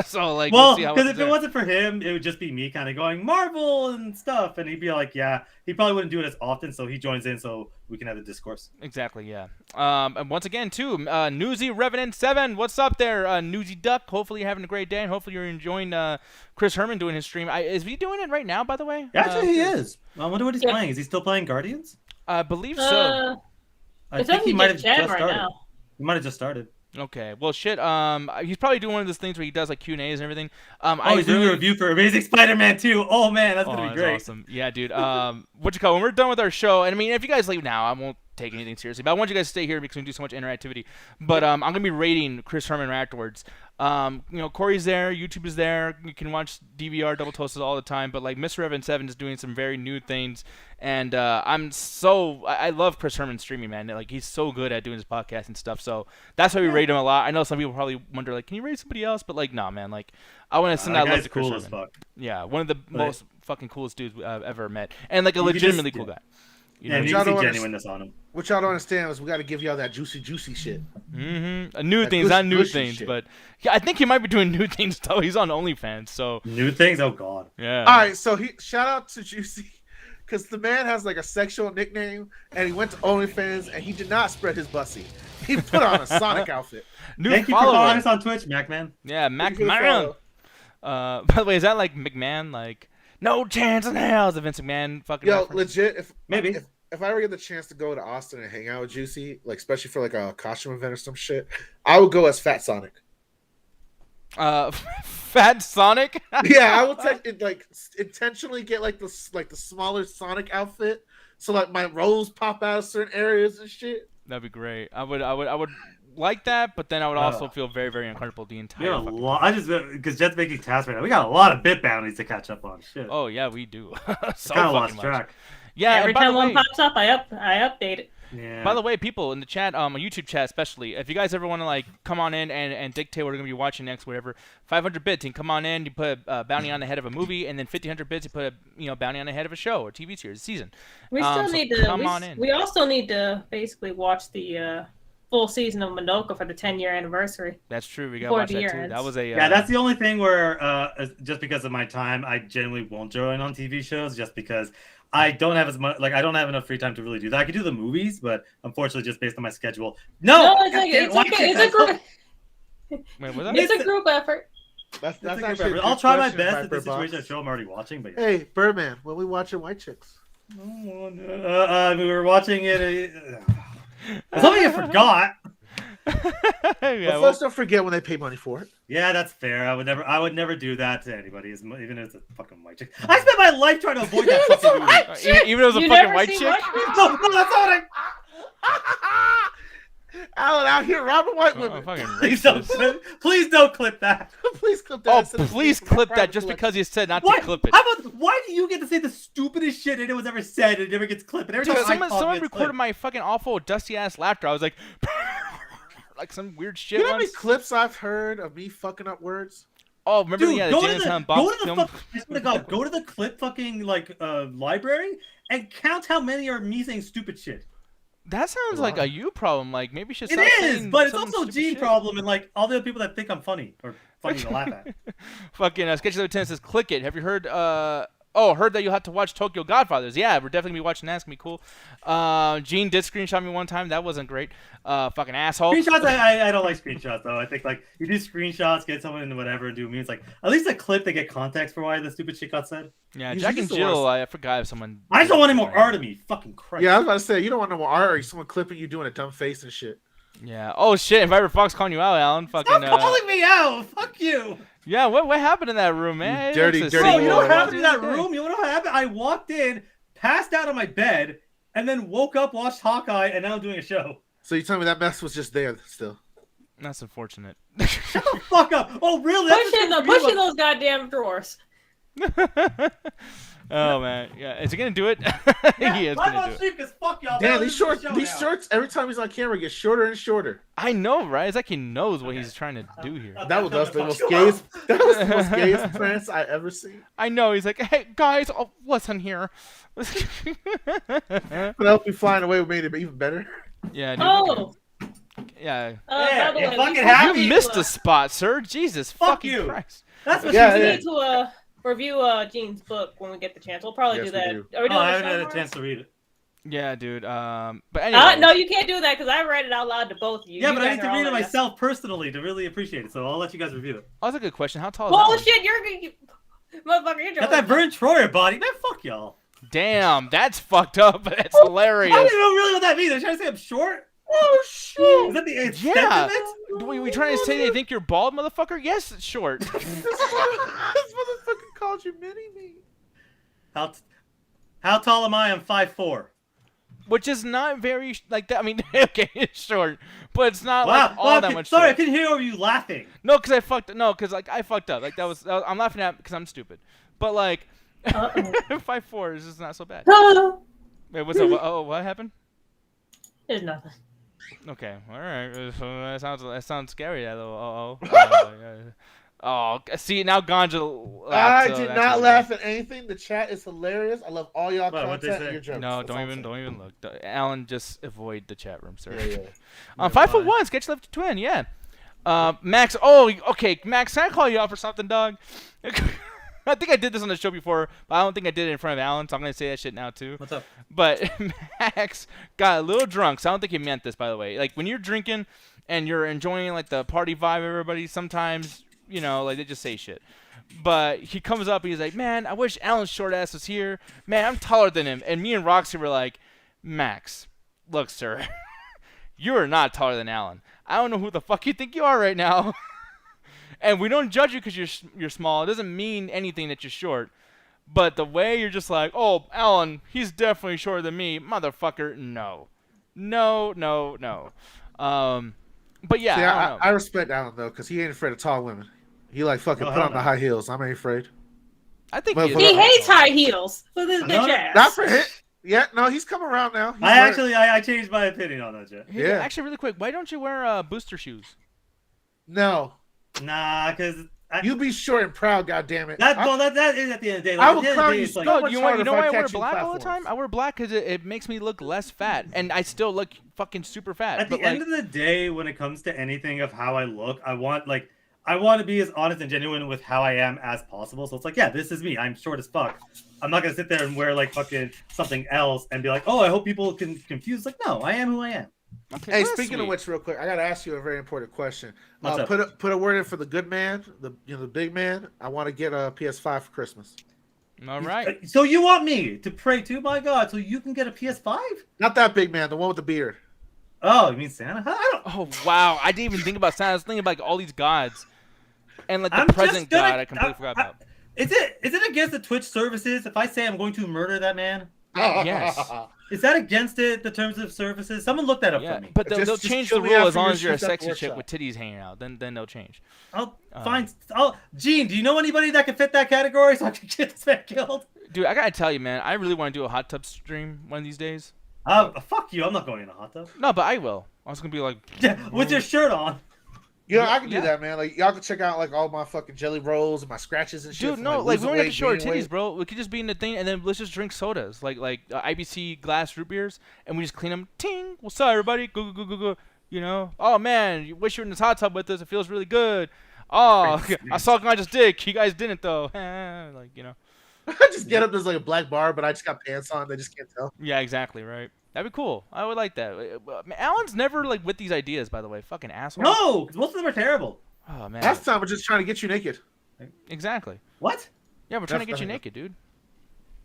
So like, Well, we'll see how because it if goes it wasn't for him, it would just be me kind of going Marvel and stuff, and he'd be like, yeah, he probably wouldn't do it as often, so he joins in so we can have the discourse. Exactly, yeah. And once again, too, Newsy Revenant 7, what's up there, Newsy Duck? Hopefully you're having a great day, and hopefully you're enjoying Chris Herman doing his stream. Is he doing it right now, by the way? Actually, he is. I wonder what he's playing. Is he still playing Guardians? I believe so. I It think says he he might have just jammed just right started. now. He might have just started. Okay, well, shit. He's probably doing one of those things where he does like Q&As and everything. He's doing a review for Amazing Spider-Man 2. Oh man, that's gonna be great. Awesome. Yeah, dude. What you call when we're done with our show? And I mean, if you guys leave now, I won't take anything seriously. But I want you guys to stay here because we do so much interactivity. But I'm gonna be rating Chris Herman afterwards. Corey's there, YouTube is there. You can watch DVR Double Toasted all the time. But like Mr. Evan 7 is doing some very new things, and I love Chris Herman streaming, man. Like he's so good at doing his podcast and stuff. So that's why we rate him a lot. I know some people probably wonder like, can you rate somebody else? But like, nah, man. Like I want to send that love to Chris cool Herman. as fuck. Yeah, one of the most fucking coolest dudes I've ever met, and like a legitimately cool guy. You know, you can see genuineness on him. What y'all don't understand is we got to give y'all that juicy shit. Mm-hmm. New That things, not new gushy things, shit. but yeah, I think he might be doing new things though. He's on OnlyFans, so New things? Oh god. yeah. All right, so shout out to Juicy because the man has like a sexual nickname, and he went to OnlyFans and he did not spread his bussy. He put on a Sonic outfit. New Thank you for follower. following us on Twitch, MacMan. Yeah, Thank you for the McMahon. follow. By the way, is that like McMahon? Like, no chance in hell is a Vince McMahon fucking Yo, reference? legit, Maybe. if I ever get the chance to go to Austin and hang out with Juicy, like especially for like a costume event or some shit, I would go as Fat Sonic. Fat Sonic? Yeah, I will take it, like intentionally get like the smaller Sonic outfit, so like my rolls pop out of certain areas and shit. That'd be great. I would like that, but then I would also feel very, very uncomfortable the We entire got a fucking lot. I just because Jet's making tasks right now. We got a lot of bit bounties to catch up on. Shit. Oh yeah, we do. So kind fucking of lost much. track. Yeah, Every and by time the one way, pops up, I update it. Yeah. By the way, people in the chat, on YouTube chat especially, if you guys ever want to like come on in and dictate what we're gonna be watching next, whatever, 500 bits, you can come on in, you put a bounty on the head of a movie, and then 1500 bits, you put a bounty on the head of a show or TV series, season. We still So need to. come on in. We also need to basically watch the full season of Madoka for the 10-year anniversary. That's true. We gotta Before watch the that year too. ends. That was a Yeah, that's the only thing where just because of my time, I generally won't join on TV shows just because I don't have as much. Like I don't have enough free time to really do that. I could do the movies, but unfortunately, just based on my schedule, no. It's okay. It's a group. Wait, was that? It's a group effort. That's That's actually a good I'll try my question, best at Viper the situation Box. show I'm already watching, but yeah. Hey, Birdman, when we watching White Chicks? We were watching it. I thought I forgot. But Yeah, folks don't forget when they pay money for it. Yeah, that's fair. I would never do that to anybody, even if it's a fucking white chick. I spent my life trying to avoid that fucking movie. even if it was a You fucking never white seen chick. White Chicks? No, that's not Alan out here robbing white Oh, women. fucking Please don't, racist. please don't clip that. Please clip that. Oh, instead of please using my clip that private just collection. because you said not Why? to clip it. How about why do you get to say the stupidest shit anyone's ever said and it never gets clipped? And every Dude, time I someone gets recorded clipped. my fucking awful dusty ass laughter. I was like, like some weird shit. You know how many once. clips I've heard of me fucking up words? Oh, remember Dude, the go to James the, Hunt go box to the film? I swear to God, go to the clip fucking like library and count how many are me saying stupid shit. That sounds like a you problem. Like maybe you should. It stop is, saying but it's some also a stupid Gene shit. problem and like all the other people that think I'm funny or funny to laugh at. Fucking Sketchy Little Tennis says, click it. Have you heard? Heard that you'll have to watch Tokyo Godfathers. Yeah, we're definitely gonna be watching that. It's gonna be cool. Gene did screenshot me one time. That wasn't great. Fucking asshole. Screenshots, I don't like screenshots though. I think like you do screenshots, get someone into whatever, do memes. Like at least a clip they get context for why the stupid shit got said. Yeah, You Jack and used to Jill. watch- I forgot if someone. I just don't want any more art of me. Fucking Christ. Yeah, I was about to say you don't want no more art or someone clipping you doing a dumb face and shit. Yeah. Oh shit! If Viper Fox calling you out, Alan. Fucking. Stop calling me out. Fuck you. Yeah. What happened in that room, man? dirty, It looks dirty Bro, so you know what boy. happened in that room? You know what happened? I walked in, passed out on my bed, and then woke up, watched Hawkeye, and now I'm doing a show. So you tell me that mess was just there still? That's unfortunate. Shut the fuck up. Oh, really? Push in those goddamn drawers. Oh man, yeah. Is he gonna do it? Yeah, He is live gonna on do it. stream because fuck y'all. Damn, That these was the shorts, show now. every time he's on camera, get shorter and shorter. I know, right? It's like he knows what he's trying to do here. That was the Fuck most you gayest. up. That was the most gayest trance I ever seen. I know. He's like, hey guys, oh, listen here. Penelope flying away made it even better. Yeah, dude. Oh, Yeah. Yeah, by the you way, fucking we happy? You missed a spot, sir. Jesus Fuck fucking you. Christ. That's what Yeah, she we said. need to review Gene's book when we get the chance. We'll probably Yes, do we that. do. Are we doing I the haven't had show a tomorrow? chance to read it. Yeah, dude. But anyway. No, you can't do that because I read it out loud to both of you. Yeah, You but I guys need to are all read it like- myself personally to really appreciate it. So I'll let you guys review it. Oh, that's a good question. How tall is that? Bullshit, motherfucker, you're Got that Vern Troyer body. Man, fuck y'all. Damn, that's fucked up. That's I hilarious. don't even know really what that means. Are you trying to say I'm short? Oh shit! Is that the extent Yeah. of it? We trying to say they think you're bald, motherfucker? Yes, it's short. This motherfucker called you mini me. How tall am I? I'm 5'4". Which is not very like that. I mean, okay, it's short, but it's not Wow. like all that much. Sorry, I short. couldn't hear you laughing. No, because I fucked. No, because like I fucked up. Like that was I'm laughing at because I'm stupid. But like, 5'4" is just not so bad. Wait, what's up? Oh, what happened? There's nothing. Okay, all right. So that sounds scary. That little oh, see now Ganja. I laughed, so did that's not really laugh at anything. The chat is hilarious. I love all y'all What, what'd they content say? and your jokes. No, That's all I'm saying. don't even look. Alan, just avoid the chat room, sir. Yeah, yeah. 5'1", sketch left twin, yeah. Max, oh, okay, Max, can I call you out for something, dog? I think I did this on the show before, but I don't think I did it in front of Alan, so I'm gonna say that shit now too. What's up? But Max got a little drunk, so I don't think he meant this, by the way. Like when you're drinking and you're enjoying like the party vibe, of everybody sometimes, you know, like they just say shit. But he comes up and he's like, "Man, I wish Alan's short ass was here. Man, I'm taller than him." And me and Roxy were like, "Max, look, sir, you are not taller than Alan. I don't know who the fuck you think you are right now." And we don't judge you because you're small. It doesn't mean anything that you're short. But the way you're just like, "Oh, Alan, he's definitely shorter than me," motherfucker. No. But yeah, See, I don't know. I respect Alan though, because he ain't afraid of tall women. He like fucking Oh, put hell on the no. high heels. I ain't afraid. I think Well, he, for is He the- hates high heels with his No, bitch ass. Not for him. Yeah, no, he's coming around now. He's I changed my opinion on that, Jet. Hey, Yeah. Actually, really quick, why don't you wear booster shoes? No, Nah, because you be short and proud, goddammit. that is at the end of the day. I Like, will at the end of clown the day, you it's like, so No, much you harder know if I why I wear catch you black all the platforms. time? I wear black because it makes me look less fat, and I still look fucking super fat. at but the like, end of the day, when it comes to anything of how I look, I want to be as honest and genuine with how I am as possible. So it's like, yeah, this is me. I'm short as fuck. I'm not gonna sit there and wear like fucking something else and be like, oh, I hope people can confuse. Like, no, I am who I am. okay, Hey, well, that's speaking of sweet. which, real quick, I gotta ask you a very important question. What's up? Put a word in for the good man, the big man. I want to get a PS5 for Christmas. All right. So you want me to pray to my God so you can get a PS5? Not that big man, the one with the beard. Oh, you mean Santa? I don't. Oh wow, I didn't even think about Santa. I was thinking about like all these gods, and like the I'm just present gonna- god. I completely forgot about. Is it against the Twitch services if I say I'm going to murder that man? Yes. Is that against the terms of services? Someone look that up Yeah, for me. but they'll Just change kill the me rule as after long your as you're a shift at the sexy chick workshop. with titties hanging out. Then they'll change. I'll find. Gene, do you know anybody that can fit that category so I can get this man killed? Dude, I gotta tell you, man, I really want to do a hot tub stream one of these days. Fuck you. I'm not going in a hot tub. No, but I will. I was gonna be like, With your shirt on. Yeah, I can Yeah. do that, man. Like y'all can check out like all my fucking jelly rolls and my scratches and shit. dude, from, no, like we losing don't have to weight, show our gaining titties, weight. bro. We could just be in the thing, and then let's just drink sodas, like IBC glass root beers, and we just clean them. Ting, what's up, everybody? Go, go, go, go, go. You know? Oh man, you wish you were in this hot tub with us. It feels really good. Oh, I saw Ganja's dick. You guys didn't though. Like, you know. I just get up. There's like a black bar, but I just got pants on. They just can't tell. Yeah, exactly, right. That'd be cool. I would like that. Alan's never like with these ideas, by the way. Fucking asshole. No, because most of them are terrible. Oh man. Last time we're just trying to get you naked. Exactly. What? Yeah, we're trying to That's get you the- naked, dude.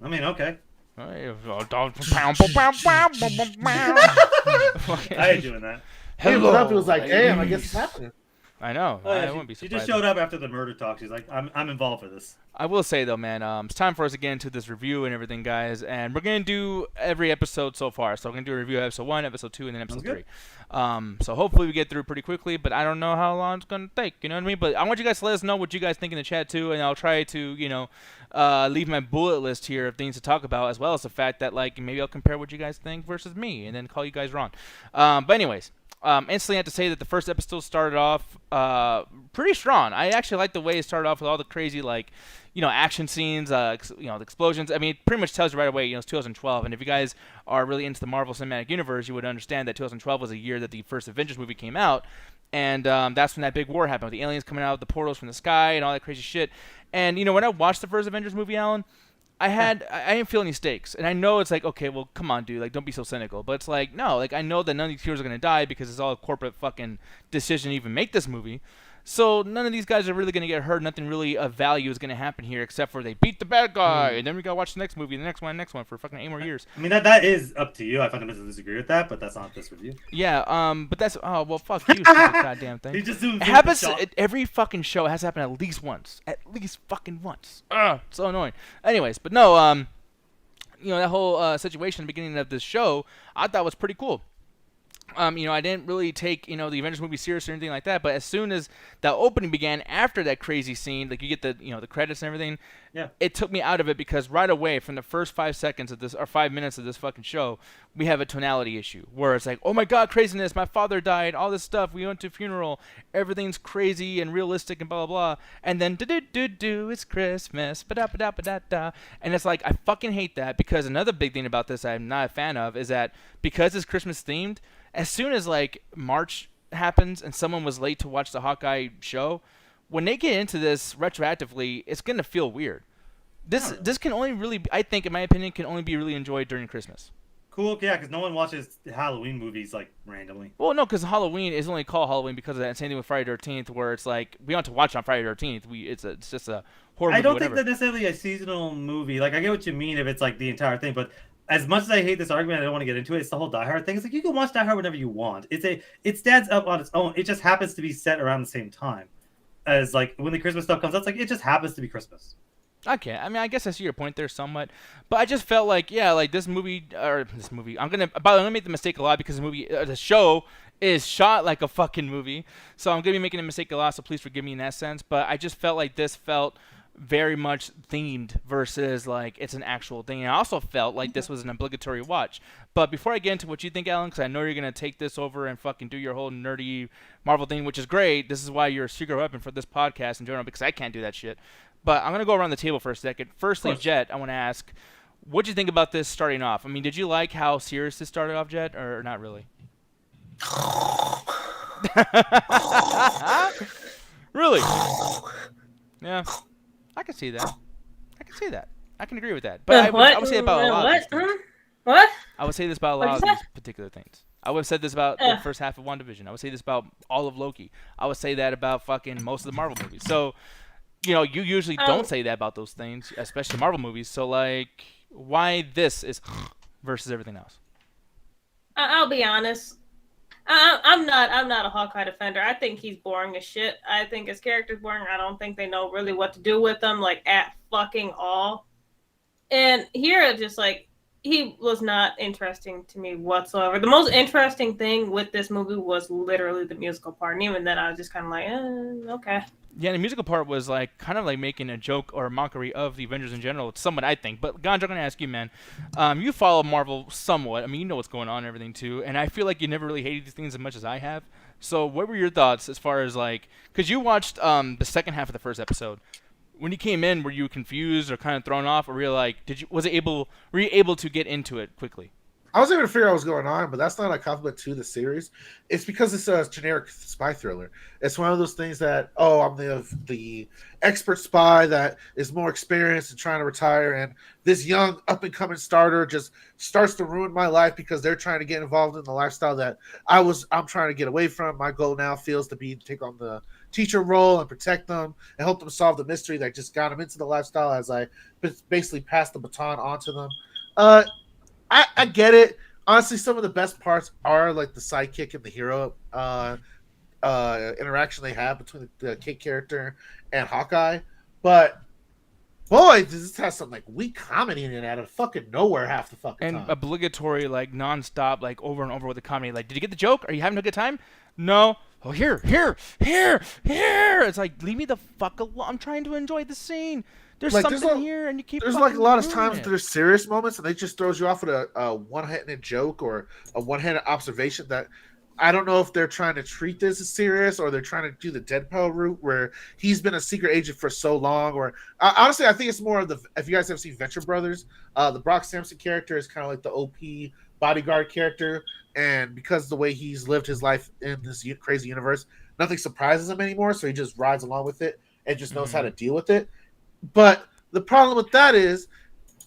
I mean, okay. I I ain't doing that. Hey, Hello, up, it was like, damn, I ladies. guess it's happening. I know. Oh yeah, I wouldn't be she surprised. just showed up after the murder talk. She's like, I'm involved for this. I will say though, man, it's time for us to get into this review and everything, guys. And we're gonna do every episode so far. So we're gonna do a review of episode 1, episode 2, and then episode 3. So hopefully we get through pretty quickly. But I don't know how long it's gonna take. You know what I mean? But I want you guys to let us know what you guys think in the chat too, and I'll try to, leave my bullet list here of things to talk about, as well as the fact that like maybe I'll compare what you guys think versus me, and then call you guys wrong. But anyways. Instantly, I have to say that the first episode started off pretty strong. I actually like the way it started off with all the crazy, action scenes, the explosions. I mean, it pretty much tells you right away, it's 2012. And if you guys are really into the Marvel Cinematic Universe, you would understand that 2012 was a year that the first Avengers movie came out. And that's when that big war happened, with the aliens coming out of the portals from the sky and all that crazy shit. And, when I watched the first Avengers movie, Alan, I didn't feel any stakes, and I know it's like, okay, well, come on, dude, like, don't be so cynical. But it's like, no, like, I know that none of these heroes are gonna die because it's all a corporate fucking decision to even make this movie. So none of these guys are really gonna get hurt. Nothing really of value is gonna happen here, except for they beat the bad guy, and then we gotta watch the next movie, the next one, for fucking 8 more years. I mean, that is up to you. I fundamentally disagree with that, but that's not this review. Yeah, but that's fuck you, stupid goddamn thing. He just zooms It in happens the shot. every fucking show. It has to happen at least once, fucking once. Ugh, so annoying. Anyways, but no, that whole situation at the beginning of this show, I thought was pretty cool. I didn't really take, the Avengers movie serious or anything like that, but as soon as the opening began, after that crazy scene, like you get the, the credits and everything, Yeah. it took me out of it because right away from the first 5 seconds of this, or 5 minutes of this fucking show, we have a tonality issue where it's like, oh my God, craziness, my father died, all this stuff, we went to a funeral, everything's crazy and realistic and blah, blah, blah, and then do-do-do-do, it's Christmas, ba-da-ba-da-ba-da-da, and it's like, I fucking hate that, because another big thing about this I'm not a fan of is that because it's Christmas themed, as soon as like March happens and someone was late to watch the Hawkeye show, when they get into this retroactively, it's gonna feel weird. This can only really, I think, in my opinion, can only be really enjoyed during Christmas. Cool, yeah, because no one watches Halloween movies like randomly. Well, no, because Halloween is only called Halloween because of that. Same thing with Friday the 13th, where it's like we don't have to watch on Friday the 13th. It's just a horror movie. I don't whatever. think that necessarily a seasonal movie. Like, I get what you mean if it's like the entire thing, but as much as I hate this argument, I don't want to get into it. It's the whole Die Hard thing. It's like you can watch Die Hard whenever you want. It stands up on its own. It just happens to be set around the same time as like when the Christmas stuff comes out. It's like it just happens to be Christmas. Okay, I mean, I guess I see your point there somewhat, but I just felt like, yeah, like this movie, I'm gonna make the mistake a lot because the show is shot like a fucking movie, so I'm gonna be making a mistake a lot. So please forgive me in that sense. But I just felt like this felt very much themed versus like it's an actual thing. And I also felt like this was an obligatory watch. But before I get into what you think, Alan, because I know you're gonna take this over and fucking do your whole nerdy Marvel thing, which is great. This is why you're a secret weapon for this podcast in general, because I can't do that shit. But I'm going to go around the table for a second. Firstly, Jet, I want to ask, what did you think about this starting off? I mean, did you like how serious this started off, Jet, or not really? Really? Yeah. I can see that. I can agree with that. But I would say about a lot of these things. What? I would say this about a lot of these particular things. I would have said this about the first half of WandaVision. I would say this about all of Loki. I would say that about fucking most of the Marvel movies. So... you usually don't say that about those things, especially Marvel movies. So, like, why this is versus everything else? I'll be honest. I'm not a Hawkeye defender. I think he's boring as shit. I think his character's boring. I don't think they know really what to do with him, like, at fucking all. And here, just, like, he was not interesting to me whatsoever. The most interesting thing with this movie was literally the musical part. And even then, I was just kind of like, okay. Yeah, the musical part was like kind of like making a joke or a mockery of the Avengers in general. It's somewhat, I think. But Ganja, I'm gonna ask you, man. You follow Marvel somewhat. I mean, you know what's going on and everything too. And I feel like you never really hated these things as much as I have. So, what were your thoughts as far as like, because you watched the second half of the first episode. When you came in, were you confused or kind of thrown off, or were you like, were you able to get into it quickly? I was able to figure out what was going on, but that's not a compliment to the series. It's because it's a generic spy thriller. It's one of those things that, I'm the expert spy that is more experienced and trying to retire, and this young up-and-coming starter just starts to ruin my life because they're trying to get involved in the lifestyle that I'm trying to get away from. My goal now feels to be to take on the teacher role and protect them and help them solve the mystery that just got them into the lifestyle as I basically pass the baton on to them. I get it. Honestly, some of the best parts are like the sidekick and the hero interaction they have between the Kate character and Hawkeye, but boy, does this have some like weak comedy in it out of fucking nowhere half the fucking And time. obligatory, like nonstop, like over and over with the comedy. Like, did you get the joke? Are you having a good time? No. Oh, here. It's like, leave me the fuck alone. I'm trying to enjoy the scene. There's Like, something here, and you keep. There's like a lot of fucking times ruining it. there's serious moments and they just throws you off with a one-handed joke or a one-handed observation that I don't know if they're trying to treat this as serious or they're trying to do the Deadpool route where he's been a secret agent for so long. Or honestly, I think it's more of the, if you guys have seen Venture Brothers, the Brock Sampson character is kind of like the OP bodyguard character, and because the way he's lived his life in this crazy universe, nothing surprises him anymore, so he just rides along with it and just knows how to deal with it. But the problem with that is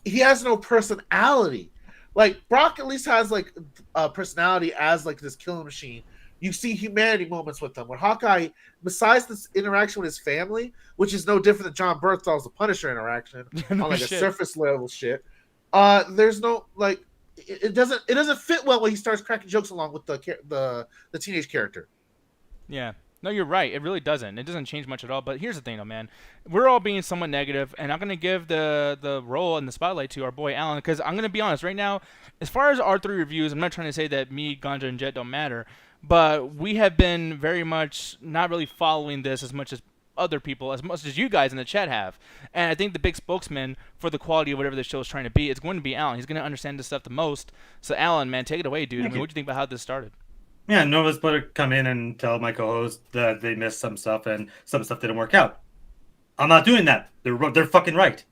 he has no personality. Like Brock at least has like a personality as like this killing machine. You see humanity moments with him. When Hawkeye, besides this interaction with his family, which is no different than John Bernthal's the Punisher interaction No on like shit. a surface level shit, there's no like it doesn't fit well when he starts cracking jokes along with the teenage character. Yeah. No, you're right. It really doesn't. It doesn't change much at all. But here's the thing, though, man. We're all being somewhat negative, and I'm gonna give the role and the spotlight to our boy Alan, because I'm gonna be honest right now. As far as our 3 reviews, I'm not trying to say that me, Ganja, and Jet don't matter, but we have been very much not really following this as much as other people, as much as you guys in the chat have. And I think the big spokesman for the quality of whatever the show is trying to be is going to be Alan. He's gonna understand this stuff the most. So Alan, man, take it away, dude. I mean, what do you think about how this started? Yeah, Nova's better come in and tell my co-host that they missed some stuff and some stuff didn't work out. I'm not doing that. They're fucking right.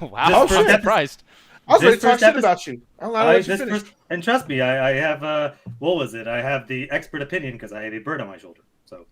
Wow, This I'm first surprised. I was ready This to talk first shit episode- about you. I'll let you finish. And trust me, I have what was it? I have the expert opinion because I have a bird on my shoulder. So,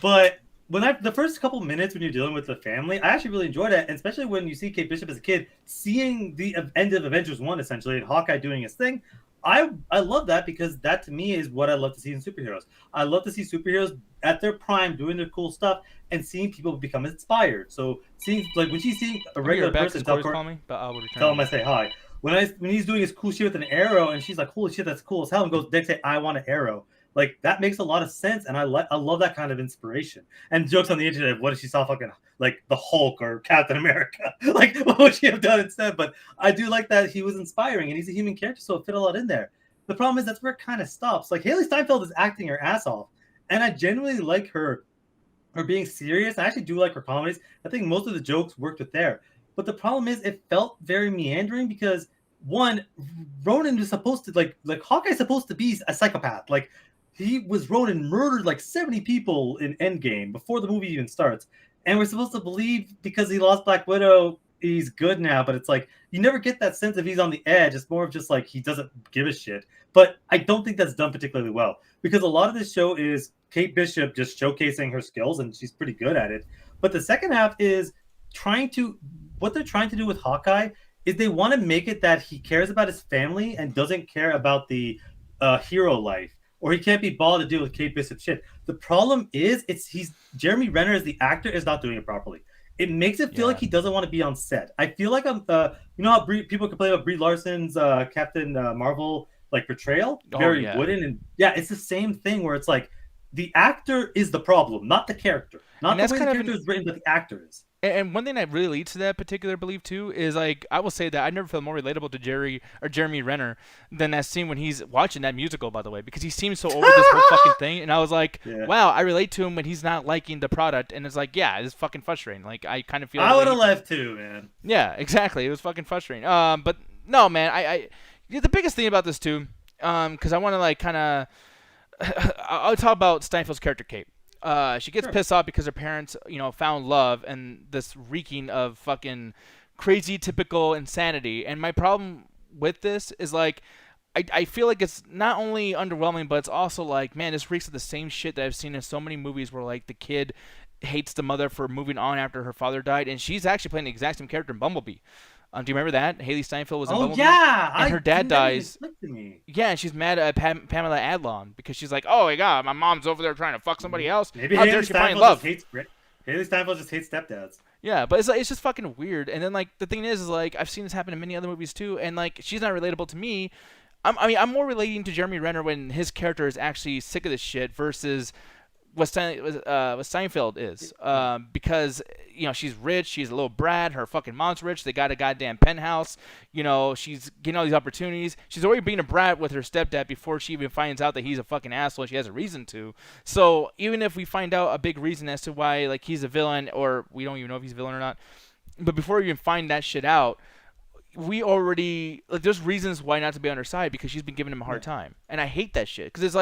but when the first couple minutes when you're dealing with the family, I actually really enjoyed it, and especially when you see Kate Bishop as a kid, seeing the end of Avengers 1 essentially, and Hawkeye doing his thing. I love that because that to me is what I love to see in superheroes. I love to see superheroes at their prime doing their cool stuff and seeing people become inspired. So seeing like when she's seeing a regular person call me, but I will return. tell him I say hi. When he's doing his cool shit with an arrow and she's like, holy shit, that's cool as hell, and goes, they say, I want an arrow. Like that makes a lot of sense, and I love that kind of inspiration. And jokes on the internet, what if she saw fucking like the Hulk or Captain America? Like what would she have done instead? But I do like that he was inspiring, and he's a human character, so it fit a lot in there. The problem is that's where it kind of stops. Like Haley Steinfeld is acting her ass off, and I genuinely like her being serious. I actually do like her comedies. I think most of the jokes worked with there. But the problem is it felt very meandering because one, Ronan is supposed to like Hawkeye's supposed to be a psychopath. Like he was Ronan murdered like 70 people in Endgame before the movie even starts. And we're supposed to believe because he lost Black Widow, he's good now. But it's like you never get that sense of he's on the edge. It's more of just like he doesn't give a shit. But I don't think that's done particularly well because a lot of this show is Kate Bishop just showcasing her skills, and she's pretty good at it. But the second half is what they're trying to do with Hawkeye is they want to make it that he cares about his family and doesn't care about the hero life, or he can't be bothered to deal with Kate Bishop shit. The problem is he's Jeremy Renner as the actor is not doing it properly. It makes it feel like he doesn't want to be on set. I feel like I'm you know how people complain about Brie Larson's Captain Marvel like portrayal, very wooden, and it's the same thing where it's like the actor is the problem, not the character, not the way the character is written, but the actor is. And one thing that really leads to that particular belief too is like I will say that I never felt more relatable to Jeremy Renner than that scene when he's watching that musical, by the way, because he seems so over this whole fucking thing, and I was like, wow, I relate to him when he's not liking the product, and it's like, yeah, it's fucking frustrating. Like I kind of feel I would have left too, man. Yeah, exactly. It was fucking frustrating. But no, man, I the biggest thing about this too, because I want to like kind of I'll talk about Steinfeld's character Kate. She gets pissed off because her parents, found love and this reeking of fucking crazy, typical insanity. And my problem with this is like, I feel like it's not only underwhelming, but it's also like, man, this reeks of the same shit that I've seen in so many movies where like the kid hates the mother for moving on after her father died, and she's actually playing the exact same character in Bumblebee. Do you remember that? Haley Steinfeld was in Bumblebee. Yeah, and her dad dies. Yeah, and she's mad at Pamela Adlon because she's like, oh my god, my mom's over there trying to fuck somebody else. Maybe how dare she find love? Haley Steinfeld just hates stepdads. Yeah, but it's just fucking weird. And then like the thing is like I've seen this happen in many other movies too, and like she's not relatable to me. I'm more relating to Jeremy Renner when his character is actually sick of this shit versus what Seinfeld is, because she's rich, she's a little brat, her fucking mom's rich, they got a goddamn penthouse, she's getting all these opportunities. She's already being a brat with her stepdad before she even finds out that he's a fucking asshole. She has a reason to. So even if we find out a big reason as to why like he's a villain, or we don't even know if he's a villain or not, but before we even find that shit out, we already like there's reasons why not to be on her side because she's been giving him a hard time, and I hate that shit because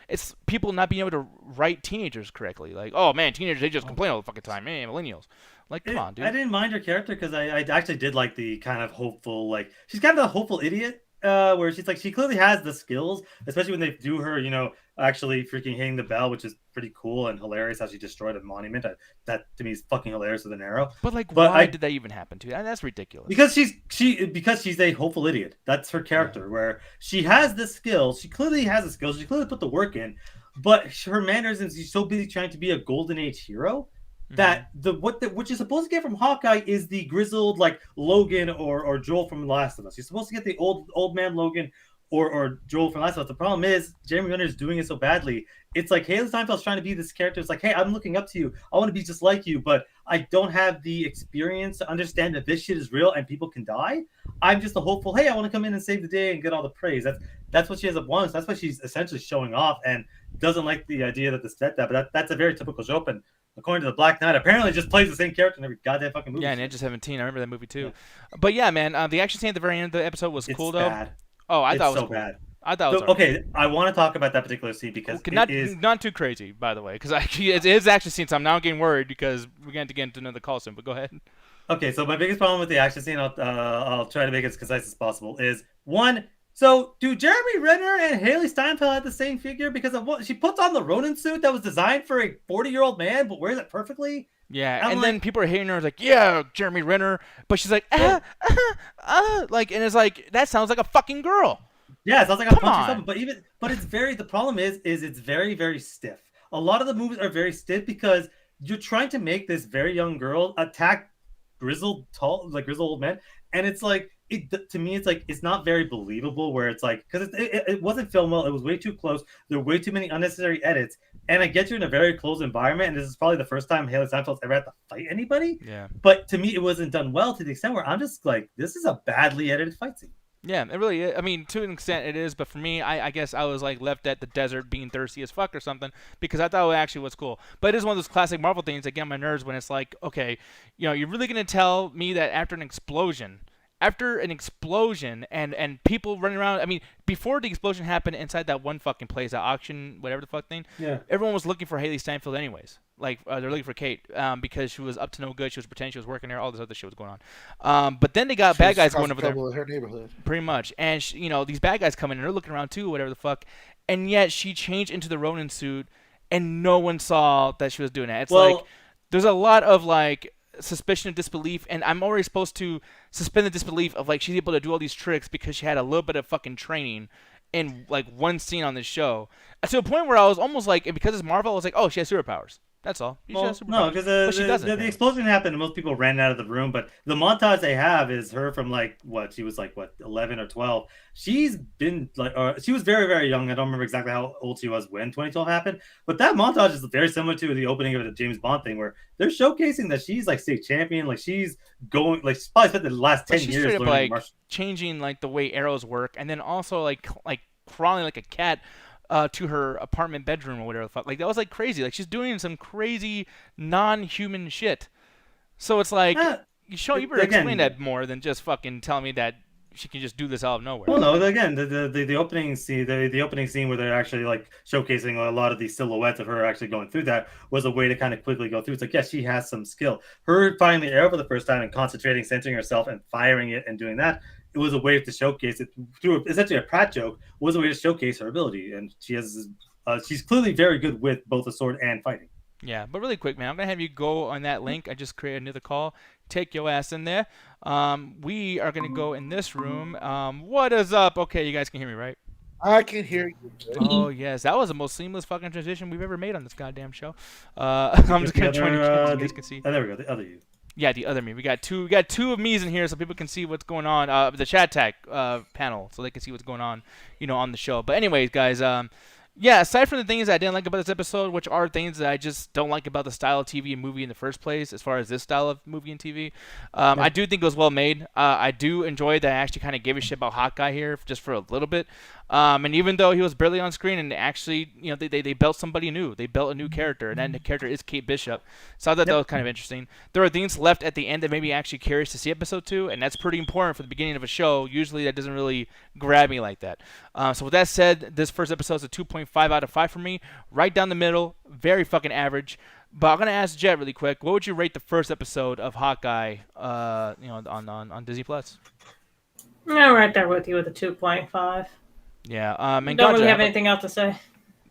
it's people not being able to write teenagers correctly. Like, oh man, teenagers, they just complain all the fucking time, man, millennials. Like, come on, dude. I didn't mind her character because I actually did like the kind of hopeful, like she's kind of a hopeful idiot, where she's like she clearly has the skills, especially when they do her, actually freaking hitting the bell, which is pretty cool and hilarious how she destroyed a monument. That to me is fucking hilarious with an arrow. But why did that even happen to you? That's ridiculous. Because she's a hopeful idiot. That's her character, where she has the skills. She clearly has the skills. She clearly put the work in, but her mannerisms. She's so busy trying to be a golden age hero that what you're supposed to get from Hawkeye is the grizzled like Logan or Joel from The Last of Us. You're supposed to get the old man Logan or Joel from Last of Us. The problem is Jeremy Renner is doing it so badly. It's like Haley Steinfeld's trying to be this character. It's like, hey, I'm looking up to you. I want to be just like you, but I don't have the experience to understand that this shit is real and people can die. I'm just a hopeful, hey, I want to come in and save the day and get all the praise. That's what she ends up wanting. So that's why she's essentially showing off and doesn't like the idea that the stepdad. But that's a very typical trope. And according to the Black Knight, apparently just plays the same character in every goddamn fucking movie. Yeah, and Edge 17. I remember that movie too. Yeah. But yeah, man, the action scene at the very end of the episode was cool though. Bad. Oh, I thought it was so cool. bad. I thought it was okay. I want to talk about that particular scene because not too crazy, by the way, because it is action scene. So I'm now getting worried because we're going to get into another call soon. But go ahead. Okay, so my biggest problem with the action scene, I'll try to make it as concise as possible, is one. So, do Jeremy Renner and Haley Steinfeld have the same figure? Because of what she puts on the Ronin suit that was designed for a 40-year-old man, but wears it perfectly. Yeah, and then people are hating her, like, yeah, Jeremy Renner, but she's like, like, and it's like that sounds like a fucking girl. Yeah, it sounds like a punch or something. But it's the problem is it's very, very stiff. A lot of the movies are very stiff because you're trying to make this very young girl attack grizzled old men, and it's like to me, it's like it's not very believable. Where it's like because it wasn't filmed well, it was way too close. There were way too many unnecessary edits, and I get you in a very closed environment. And this is probably the first time Haley Steinfeld's ever had to fight anybody. Yeah. But to me, it wasn't done well to the extent where I'm just like, this is a badly edited fight scene. Yeah, it really is. I mean, to an extent it is, but for me, I guess I was like left at the desert being thirsty as fuck or something because I thought it actually was cool. But it is one of those classic Marvel things that get on my nerves when it's like, okay, you're really going to tell me that after an explosion and people running around, I mean, before the explosion happened inside that one fucking place, that auction, whatever the fuck thing, everyone was looking for Haley Steinfeld anyways. Like, they're looking for Kate because she was up to no good. She was pretending she was working there. All this other shit was going on. But then they got bad guys going over there. With her neighborhood. Pretty much. And, these bad guys come in and they're looking around too, whatever the fuck. And yet she changed into the Ronin suit and no one saw that she was doing that. It's like, there's a lot of, like, suspicion and disbelief, and I'm already supposed to suspend the disbelief of like she's able to do all these tricks because she had a little bit of fucking training in like one scene on this show to a point where I was almost like, and because it's Marvel, I was like, oh, she has superpowers. That's all. No, because the explosion happened and most people ran out of the room. But the montage they have is her from she was 11 or 12. She's been she was very, very young. I don't remember exactly how old she was when 2012 happened. But that montage is very similar to the opening of the James Bond thing where they're showcasing that she's like state champion. Like she's going, like she's probably spent the last 10 years learning like martial. Changing like the way arrows work, and then also like crawling like a cat. To her apartment bedroom or whatever the fuck. Like, that was, like, crazy. Like, she's doing some crazy non-human shit. So it's like, you better explain that more than just fucking tell me that she can just do this out of nowhere. Well, no, again, the opening scene, the opening scene where they're actually, like, showcasing a lot of these silhouettes of her actually going through that was a way to kind of quickly go through. It's like, yeah, she has some skill. Her finding the arrow for the first time and concentrating, centering herself and firing it and doing that, it was a way to showcase it through essentially a Pratt joke. Was a way to showcase her ability, and she's clearly very good with both the sword and fighting. Yeah, but really quick, man, I'm gonna have you go on that link. I just created another call. Take your ass in there. We are gonna go in this room. What is up? Okay, you guys can hear me, right? I can hear you. Oh yes, that was the most seamless fucking transition we've ever made on this goddamn show. I'm just gonna join you. You guys can see. Oh, there we go. The other you. Yeah, the other me. We got two of me's in here, so people can see what's going on. The chat tag panel, so they can see what's going on, on the show. But anyways, guys, yeah. Aside from the things I didn't like about this episode, which are things that I just don't like about the style of TV and movie in the first place, as far as this style of movie and TV, I do think it was well made. I do enjoy that I actually kind of gave a shit about Hawkeye here just for a little bit. And even though he was barely on screen, and actually, they built somebody new. They built a new character, and that character is Kate Bishop. So I thought that was kind of interesting. There are things left at the end that made me actually curious to see episode 2, and that's pretty important for the beginning of a show. Usually that doesn't really grab me like that. So with that said, this first episode is a 2.5 out of 5 for me. Right down the middle, very fucking average. But I'm going to ask Jet really quick, what would you rate the first episode of Hawkeye on Disney+. I'm right there with you with a 2.5. Yeah. And Don't really Ganja, have anything else to say.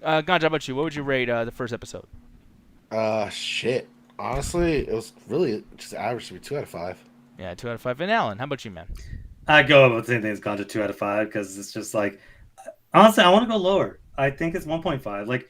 Ganja, how about you? What would you rate the first episode? Shit. Honestly, it was really just average to be 2 out of 5. Yeah, 2 out of 5. And Alan, how about you, man? I go with the same thing as Ganja, 2 out of 5, because it's just like, honestly, I want to go lower. I think it's 1.5. Like,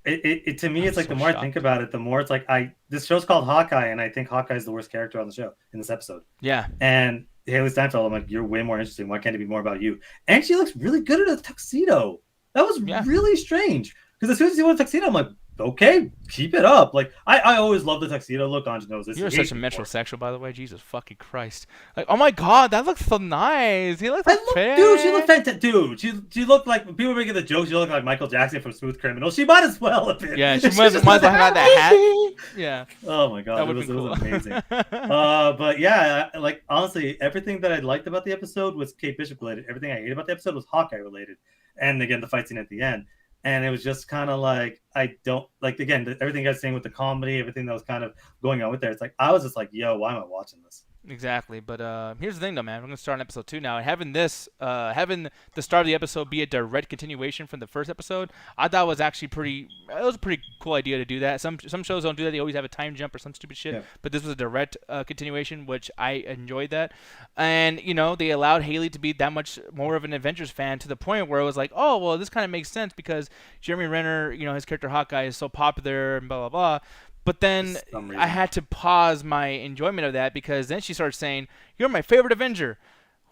it to me, it's like, the more I think about it, the more it's like, this show's called Hawkeye, and I think Hawkeye is the worst character on the show in this episode. Yeah. And Haley Steinfeld, I'm like, you're way more interesting. Why can't it be more about you? And she looks really good in a tuxedo. That was really strange. Because as soon as you see one tuxedo, I'm like, okay, keep it up. Like, I always love the tuxedo look. Anja knows this. You're such a metrosexual, by the way. Jesus fucking Christ. Like, oh my God, that looks so nice. He looks like dude, she looked fantastic. Dude, she looked like, people were making the joke, she looked like Michael Jackson from Smooth Criminal. She might as well have been. Yeah, she might as well have that hat. Yeah. Oh my God, it was amazing. But yeah, like, honestly, everything that I liked about the episode was Kate Bishop related. Everything I hated about the episode was Hawkeye related. And again, the fight scene at the end. And it was just kind of like, I don't, like, again, everything I was saying with the comedy, everything that was kind of going on with there, it's like, I was just like, yo, why am I watching this? Exactly. But here's the thing, though, man. We're going to start on episode 2 now. And having the start of the episode be a direct continuation from the first episode, I thought was actually it was a pretty cool idea to do that. Some shows don't do that. They always have a time jump or some stupid shit. Yeah. But this was a direct continuation, which I enjoyed that. And, they allowed Haley to be that much more of an Avengers fan to the point where it was like, oh, well, this kind of makes sense because Jeremy Renner, his character Hawkeye is so popular and blah, blah, blah. But then I had to pause my enjoyment of that because then she started saying, "You're my favorite Avenger."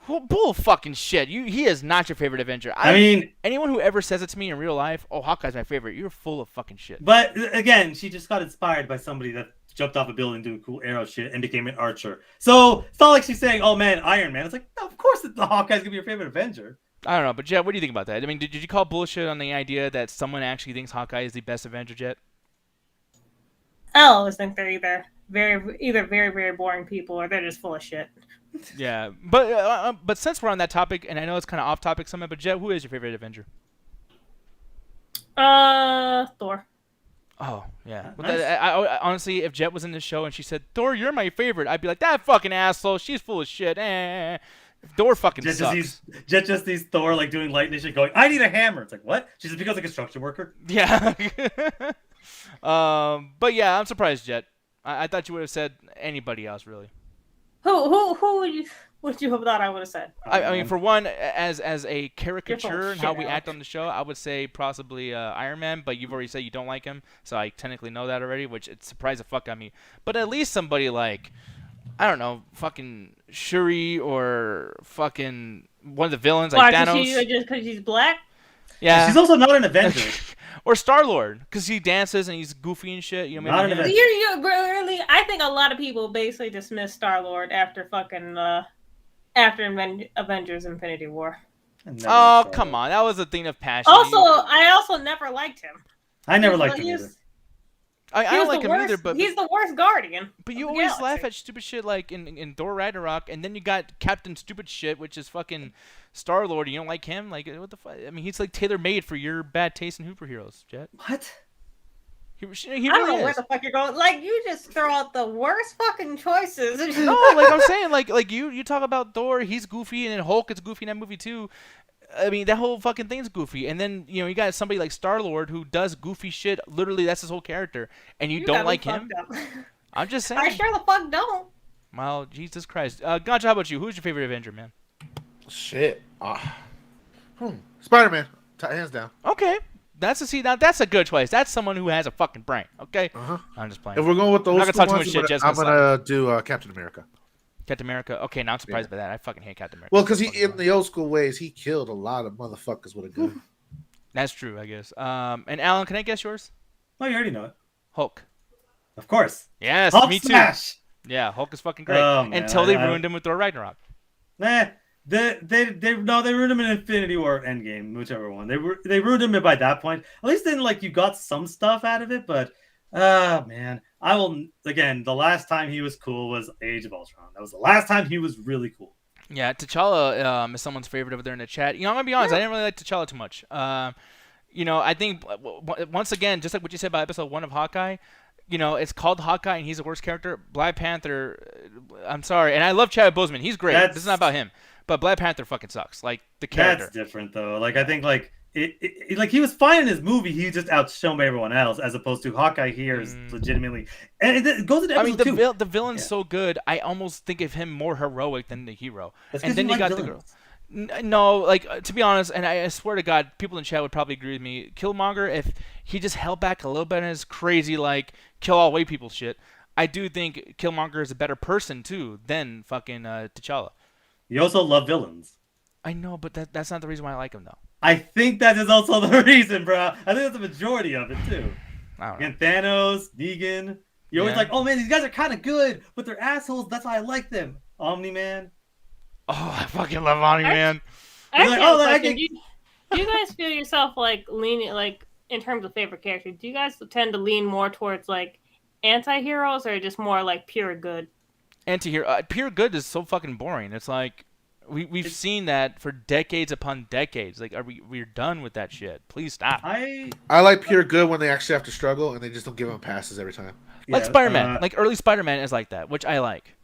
Bull fucking shit. He is not your favorite Avenger. I mean, anyone who ever says it to me in real life, "Oh, Hawkeye's my favorite," you're full of fucking shit. But again, she just got inspired by somebody that jumped off a building doing cool arrow shit and became an archer. So it's not like she's saying, "Oh man, Iron Man." It's like, no, of course the Hawkeye's gonna be your favorite Avenger. I don't know, but Jet, what do you think about that? I mean, did you call bullshit on the idea that someone actually thinks Hawkeye is the best Avenger, Jet? I always think they're either very, very boring people or they're just full of shit. Yeah, but since we're on that topic, and I know it's kind of off topic somewhat, but Jet, who is your favorite Avenger? Thor. Oh, yeah. Nice. I honestly, if Jet was in this show and she said, "Thor, you're my favorite," I'd be like, "That fucking asshole, she's full of shit." Thor fucking sucks. Jet just sees Thor like doing lightning shit going, "I need a hammer." It's like, what? She just becomes a construction worker? Yeah. But yeah, I'm surprised, Jet. I thought you would have said anybody else, really. Who would you have thought I would have said? I mean, for one, as a caricature and how we act on the show, I would say possibly Iron Man, but you've already said you don't like him, so I technically know that already, which it surprised the fuck out of me. But at least somebody like, I don't know, fucking Shuri or fucking one of the villains like Thanos. Just because she's black? Yeah. She's also not an Avenger. Or Star-Lord, because he dances and he's goofy and shit. You're really. I think a lot of people basically dismiss Star-Lord after fucking Avengers: Infinity War. Oh, come on, that was a thing of passion. I also never liked him. I never liked him either. I don't like him either, but he's the worst Guardian. But you always laugh at stupid shit like in Thor Ragnarok, and then you got Captain Stupid Shit, which is fucking Star-Lord, and you don't like him? Like, what the fuck? I mean, he's like tailor-made for your bad taste in superheroes, Jet. What? He I don't know where the fuck you're going. Like, you just throw out the worst fucking choices. No, like I'm saying, like you talk about Thor, he's goofy, and then Hulk is goofy in that movie too. I mean, that whole fucking thing's goofy. And then, you got somebody like Star-Lord who does goofy shit. Literally, that's his whole character. And you don't like him? I'm just saying. I sure the fuck don't. Well, Jesus Christ. Gotcha, how about you? Who's your favorite Avenger, man? Shit. Spider-Man. Hands down. Okay. That's a good choice. That's someone who has a fucking brain. Okay, Uh-huh. I'm just playing. If we're going with the I'm old not gonna school talk too ones, much shit. Jess I'm gonna gonna do Captain America. Captain America. Okay, now I'm surprised by that. I fucking hate Captain America. Well, because So he fucking in annoying. the old school ways, he killed a lot of motherfuckers with a gun. That's true, I guess. And Alan, can I guess yours? Oh, you already know it. Hulk. Of course. Yes, Hulk me too. smash. Yeah, Hulk is fucking great. Oh, man, Until they I- ruined him with Thor Ragnarok. Nah, they ruined him in Infinity War or Endgame, whichever one. They ruined him by that point. At least then, like, you got some stuff out of it, but man, I will again. The last time he was cool was Age of Ultron. That was the last time he was really cool. Yeah, T'Challa is someone's favorite over there in the chat. You know, I'm gonna be honest. I didn't really like T'Challa too much. You know, I think once again, just like what you said about episode 1 of Hawkeye, you know, it's called Hawkeye and he's the worst character. Black Panther, I'm sorry, and I love Chadwick Boseman. He's great. This is not about him, but Black Panther fucking sucks. Like the character. That's different though. Like I think like it like he was fine in his movie. He just outshone everyone else, as opposed to Hawkeye here is legitimately. And it goes into episode 2. The villain's so good. I almost think of him more heroic than the hero. That's And 'cause then you you like got villains. the girl. No, like to be honest, and I swear to God, people in chat would probably agree with me. Killmonger, if he just held back a little bit in his crazy like kill all white people shit, I do think Killmonger is a better person too than fucking T'Challa. You also love villains. I know, but that's not the reason why I like him though. I think that is also the reason, bro. I think that's the majority of it too. I don't know. Again, Thanos, Negan. You're always Yeah. like, oh man, these guys are kind of good, but they're assholes. That's why I like them. Omni-Man. Oh, I fucking love Omni Man. I Like, actually have oh, a I question. can- Do you guys feel yourself like leaning like in terms of favorite character? Do you guys tend to lean more towards like anti-heroes or just more like pure good? Anti-hero, pure good is so fucking boring. It's like we've seen that for decades upon decades. Like, we're done with that shit? Please stop. I like pure good when they actually have to struggle and they just don't give them passes every time. Like yeah, Spider-Man, like early Spider-Man is like that, which I like.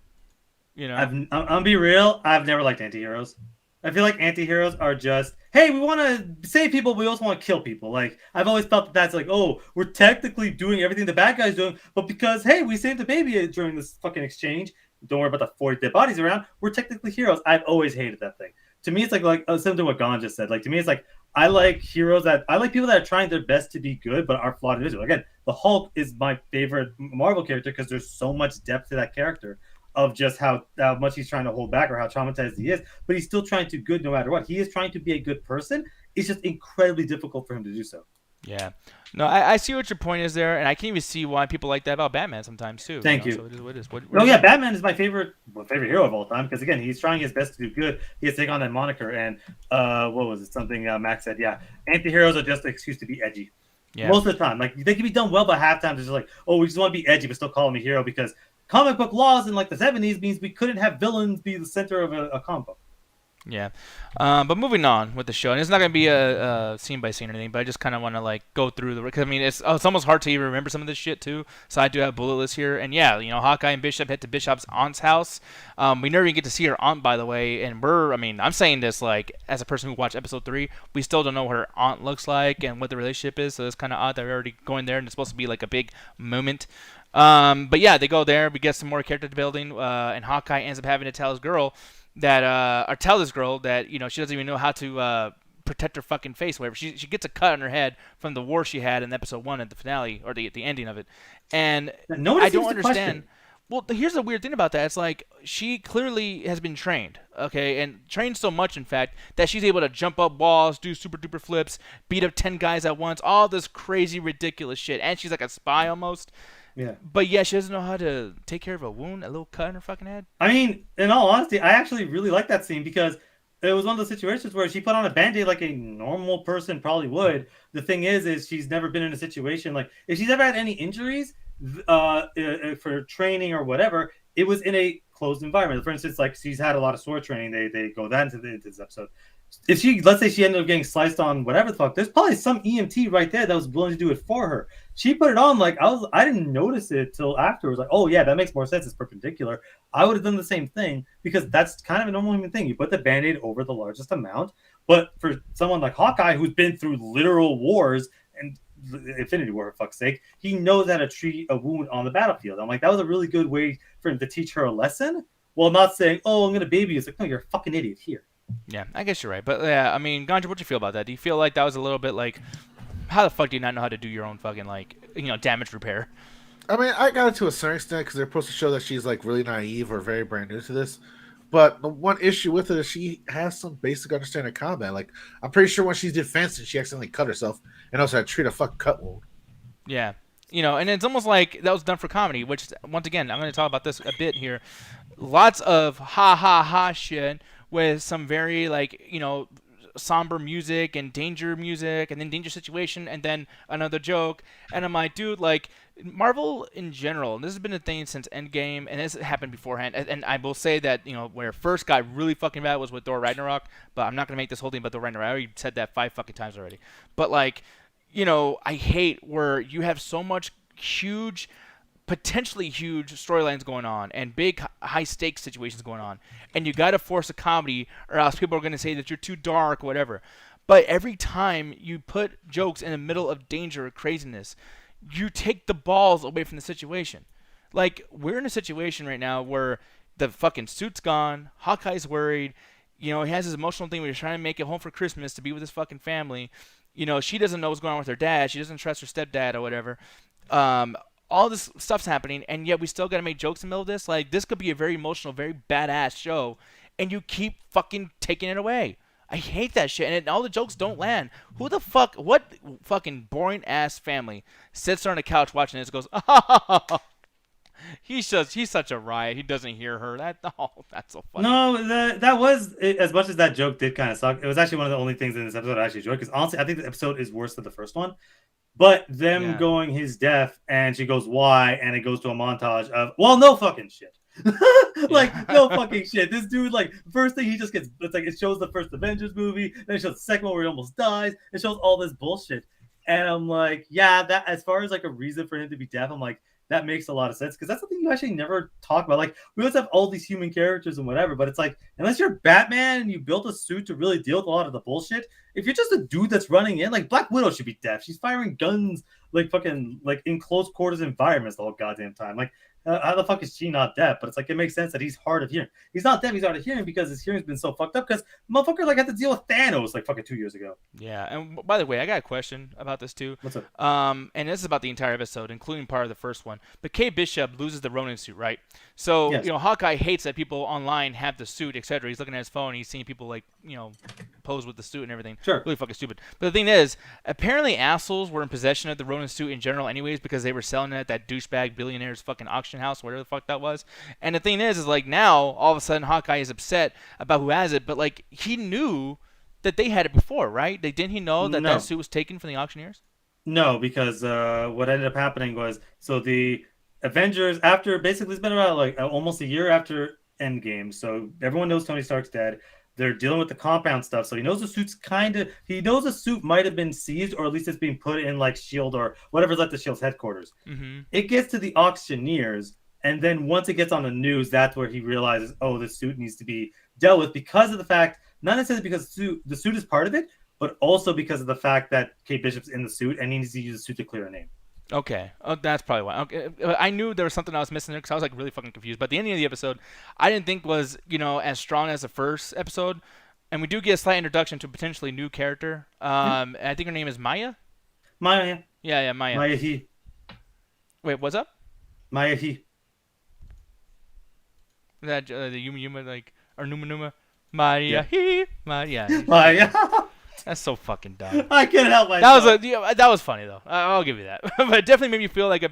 You know, I'm gonna be real. I've never liked anti-heroes. I feel like anti-heroes are just, hey, we want to save people, but we also want to kill people. Like I've always felt that that's like, oh, we're technically doing everything the bad guy's doing, but because hey, we saved the baby during this fucking exchange. Don't worry about the 40 dead bodies around. We're technically heroes. I've always hated that thing. To me, it's like similar to what Gon just said. Like to me, it's like I like heroes I like people that are trying their best to be good, but are flawed individuals. Again, the Hulk is my favorite Marvel character because there's so much depth to that character of just how much he's trying to hold back or how traumatized he is, but he's still trying to do good no matter what. He is trying to be a good person. It's just incredibly difficult for him to do so. yeah. No, I see what your point is there, and I can even see why people like that about Batman sometimes too. Thank know, you. So it is what it is. What Oh yeah, Batman is my favorite hero of all time because again, he's trying his best to do good. He has to take on that moniker, and what was it? Something Max said. Yeah, anti-heroes are just an excuse to be edgy. Yeah. Most of the time, like they can be done well, but half time they're just like, oh, we just want to be edgy, but still call him a hero because comic book laws in like the 70s means we couldn't have villains be the center of a comic book. Yeah, but moving on with the show, and it's not gonna be a scene by scene or anything, but I just kind of want to like go through the because I mean it's almost hard to even remember some of this shit too. So I do have a bullet list here, and yeah, you know Hawkeye and Bishop head to Bishop's aunt's house. We never even get to see her aunt, by the way, and I'm saying this like as a person who watched episode 3, we still don't know what her aunt looks like and what the relationship is. So it's kind of odd that we're already going there, and it's supposed to be like a big moment. But yeah, they go there. We get some more character building, and Hawkeye ends up having to tell his girl that, or tell this girl that you know she doesn't even know how to protect her fucking face. Whatever. She gets a cut on her head from the war she had in episode 1 at the finale or the ending of it, and No one I seems don't to understand. question. Well, here's the weird thing about that. It's like she clearly has been trained, okay, and trained so much, in fact, that she's able to jump up walls, do super duper flips, beat up 10 guys at once, all this crazy, ridiculous shit. And she's like a spy almost. Yeah. But yeah, she doesn't know how to take care of a wound, a little cut in her fucking head. I mean, in all honesty, I actually really like that scene because it was one of those situations where she put on a band-aid like a normal person probably would. The thing is she's never been in a situation like if she's ever had any injuries for training or whatever, it was in a closed environment. For instance, like she's had a lot of sword training. They go that into this episode. If let's say she ended up getting sliced on whatever the fuck, there's probably some EMT right there that was willing to do it for her. She put it on like I didn't notice it till afterwards. Like, oh yeah, that makes more sense. It's perpendicular. I would have done the same thing because that's kind of a normal human thing. You put the band-aid over the largest amount. But for someone like Hawkeye, who's been through literal wars and Infinity War, for fuck's sake, he knows how to treat a wound on the battlefield. I'm like, that was a really good way for him to teach her a lesson while not saying, oh, I'm gonna baby you. It's like, no, you're a fucking idiot here. Yeah, I guess you're right. But yeah, I mean, Ganja, what do you feel about that? Do you feel like that was a little bit like How the fuck do you not know how to do your own fucking damage repair? I mean, I got it to a certain extent because they're supposed to show that she's like really naive or very brand new to this. But the one issue with it is she has some basic understanding of combat. Like, I'm pretty sure when she did fencing, she accidentally cut herself and also had to treat a fucking cut wound. Yeah. And it's almost like that was done for comedy, which, once again, I'm going to talk about this a bit here. Lots of ha ha ha shit with some very, somber music and danger music and then danger situation and then another joke. And I'm like, dude, Marvel in general, and this has been a thing since Endgame, and this happened beforehand. And I will say that, where it first got really fucking bad was with Thor Ragnarok, but I'm not going to make this whole thing about Thor Ragnarok. I already said that 5 fucking times already. But, I hate where you have so much potentially huge storylines going on and big high stakes situations going on, and you got to force a comedy or else people are going to say that you're too dark or whatever. But every time you put jokes in the middle of danger or craziness, you take the balls away from the situation. We're in a situation right now where the fucking suit's gone, Hawkeye's worried, he has his emotional thing where he's trying to make it home for Christmas to be with his fucking family. She doesn't know what's going on with her dad, she doesn't trust her stepdad or whatever. All this stuff's happening, and yet we still gotta make jokes in the middle of this. This could be a very emotional, very badass show, and you keep fucking taking it away. I hate that shit, and all the jokes don't land. What fucking boring ass family sits there on the couch watching this and goes, oh, he's such a riot. He doesn't hear her. That's so funny. No, that was, as much as that joke did kind of suck, it was actually one of the only things in this episode I actually enjoyed, because honestly, I think the episode is worse than the first one. But them going, he's deaf, and she goes, why? And it goes to a montage of, well, no fucking shit. No fucking shit. This dude, first thing he just gets, it shows the first Avengers movie, then it shows the second one where he almost dies, it shows all this bullshit. And I'm like, yeah, that, as far as a reason for him to be deaf, I'm like, that makes a lot of sense, because that's something you actually never talk about. We always have all these human characters and whatever, but it's unless you're Batman and you built a suit to really deal with a lot of the bullshit, if you're just a dude that's running in, Black Widow should be deaf. She's firing guns fucking in close quarters environments the whole goddamn time. How the fuck is she not deaf? But it's it makes sense that he's hard of hearing. He's not deaf, he's hard of hearing because his hearing's been so fucked up, because motherfucker had to deal with Thanos fucking 2 years ago. Yeah, and by the way, I got a question about this too. What's up? And this is about the entire episode, including part of the first one. But Kate Bishop loses the Ronin suit, right? So, yes. Hawkeye hates that people online have the suit, etc. He's looking at his phone, he's seeing people pose with the suit and everything. Sure. Really fucking stupid. But the thing is, apparently assholes were in possession of the Ronin suit in general anyways, because they were selling it at that douchebag billionaire's fucking auction house, whatever the fuck that was. And the thing is now, all of a sudden, Hawkeye is upset about who has it, but he knew that they had it before, right? Didn't he know that that suit was taken from the auctioneers? No, because what ended up happening was, so the Avengers, after basically it's been about almost a year after Endgame, so everyone knows Tony Stark's dead. They're dealing with the compound stuff, so he knows the suit's he knows the suit might have been seized, or at least it's being put in S.H.I.E.L.D. or whatever's at the S.H.I.E.L.D.'s headquarters. Mm-hmm. It gets to the auctioneers, and then once it gets on the news, that's where he realizes, oh, the suit needs to be dealt with, because of the fact, not necessarily because the suit is part of it, but also because of the fact that Kate Bishop's in the suit and he needs to use the suit to clear a name. Okay. Oh, that's probably why. Okay. I knew there was something I was missing there, because I was really fucking confused. But the ending of the episode, I didn't think was, as strong as the first episode. And we do get a slight introduction to a potentially new character. I think her name is Maya? Maya. Yeah, Maya. Maya he. Wait, what's up? Maya he. That the Yuma or Numa? Maya he. Maya. Maya. That's so fucking dumb. I can't help myself. That was funny though. I'll give you that. But it definitely made me feel like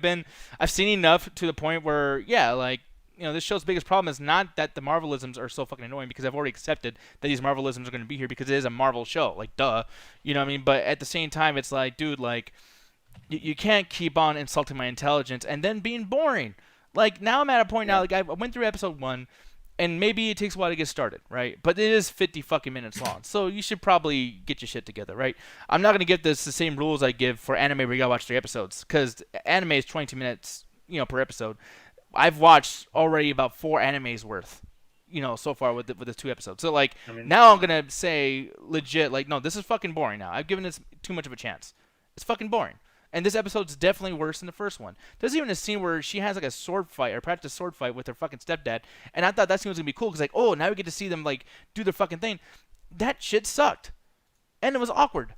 I've seen enough to the point where this show's biggest problem is not that the Marvelisms are so fucking annoying, because I've already accepted that these Marvelisms are going to be here because it is a Marvel show. Duh. You know what I mean? But at the same time, it's dude, you can't keep on insulting my intelligence and then being boring. Now I'm at a point now, I went through episode 1, and maybe it takes a while to get started, right? But it is 50 fucking minutes long, so you should probably get your shit together, right? I'm not going to give this the same rules I give for anime where you got to watch 3 episodes, because anime is 22 minutes, per episode. I've watched already about 4 animes worth, so far with the 2 episodes. So now I'm gonna say legit, no, this is fucking boring now. I've given this too much of a chance. It's fucking boring. And this episode's definitely worse than the first one. There's even a scene where she has a sword fight or practice sword fight with her fucking stepdad, and I thought that scene was gonna be cool because oh, now we get to see them do their fucking thing. That shit sucked, and it was awkward.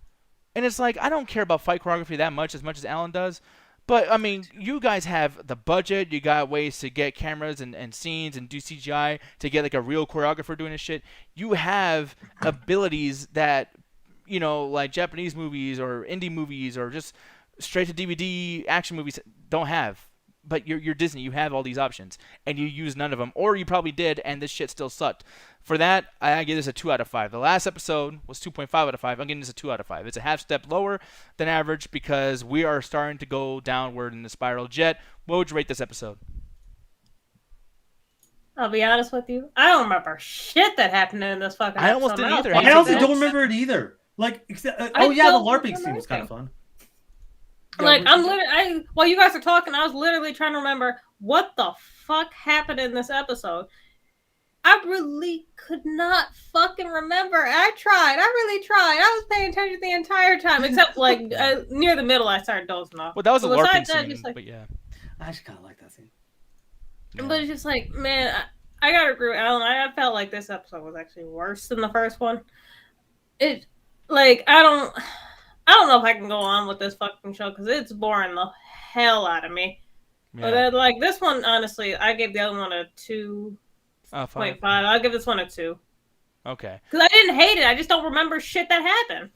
And it's like, I don't care about fight choreography that much as Alan does. But, I mean, you guys have the budget. You got ways to get cameras and scenes and do CGI to get, like, a real choreographer doing this shit. You have abilities that, you know, like Japanese movies or indie movies or just straight to DVD action movies don't have. But you're Disney. You have all these options, and you use none of them, or you probably did, and this shit still sucked. For that, I give this a 2 out of 5. The last episode was 2.5 out of 5. I'm giving this a 2 out of 5. It's a half step lower than average because we are starting to go downward in the spiral jet. What would you rate this episode? I'll be honest with you. I don't remember shit that happened in this fucking I almost episode. didn't either. I honestly don't remember it either. Like, the LARPing scene was kind of fun. Like, I'm literally, while you guys are talking, I was literally trying to remember what the fuck happened in this episode. I really could not fucking remember. I really tried. I was paying attention the entire time, except like near the middle, I started dozing off. Well, that was a LARPing that, scene, like, but yeah. I just kind of like that scene. Yeah. But it's just like, man, I gotta agree with Alan. I felt like this episode was actually worse than the first one. It, like, I don't know if I can go on with this fucking show because it's boring the hell out of me. Yeah. But then, like, this one, honestly, I gave the other one a 2.5. I'll give this one a 2. Okay. Because I didn't hate it. I just don't remember shit that happened.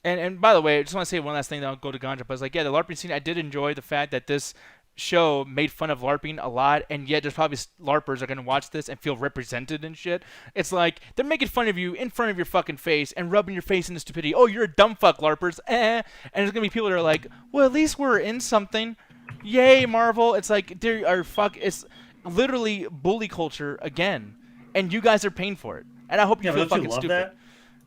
And by the way, I just want to say one last thing, then I'll go to Ganja. But it's like, yeah, the LARPing scene, I did enjoy the fact that this show made fun of LARPing a lot, and yet there's probably LARPers are going to watch this and feel represented and shit. It's like, they're making fun of you in front of your fucking face and rubbing your face into stupidity. Oh, you're a dumb fuck, LARPers. And there's going to be people that are like, well, at least we're in something. Yay, Marvel. It's like, it's literally bully culture again. And you guys are paying for it. And I hope you feel fucking stupid. That?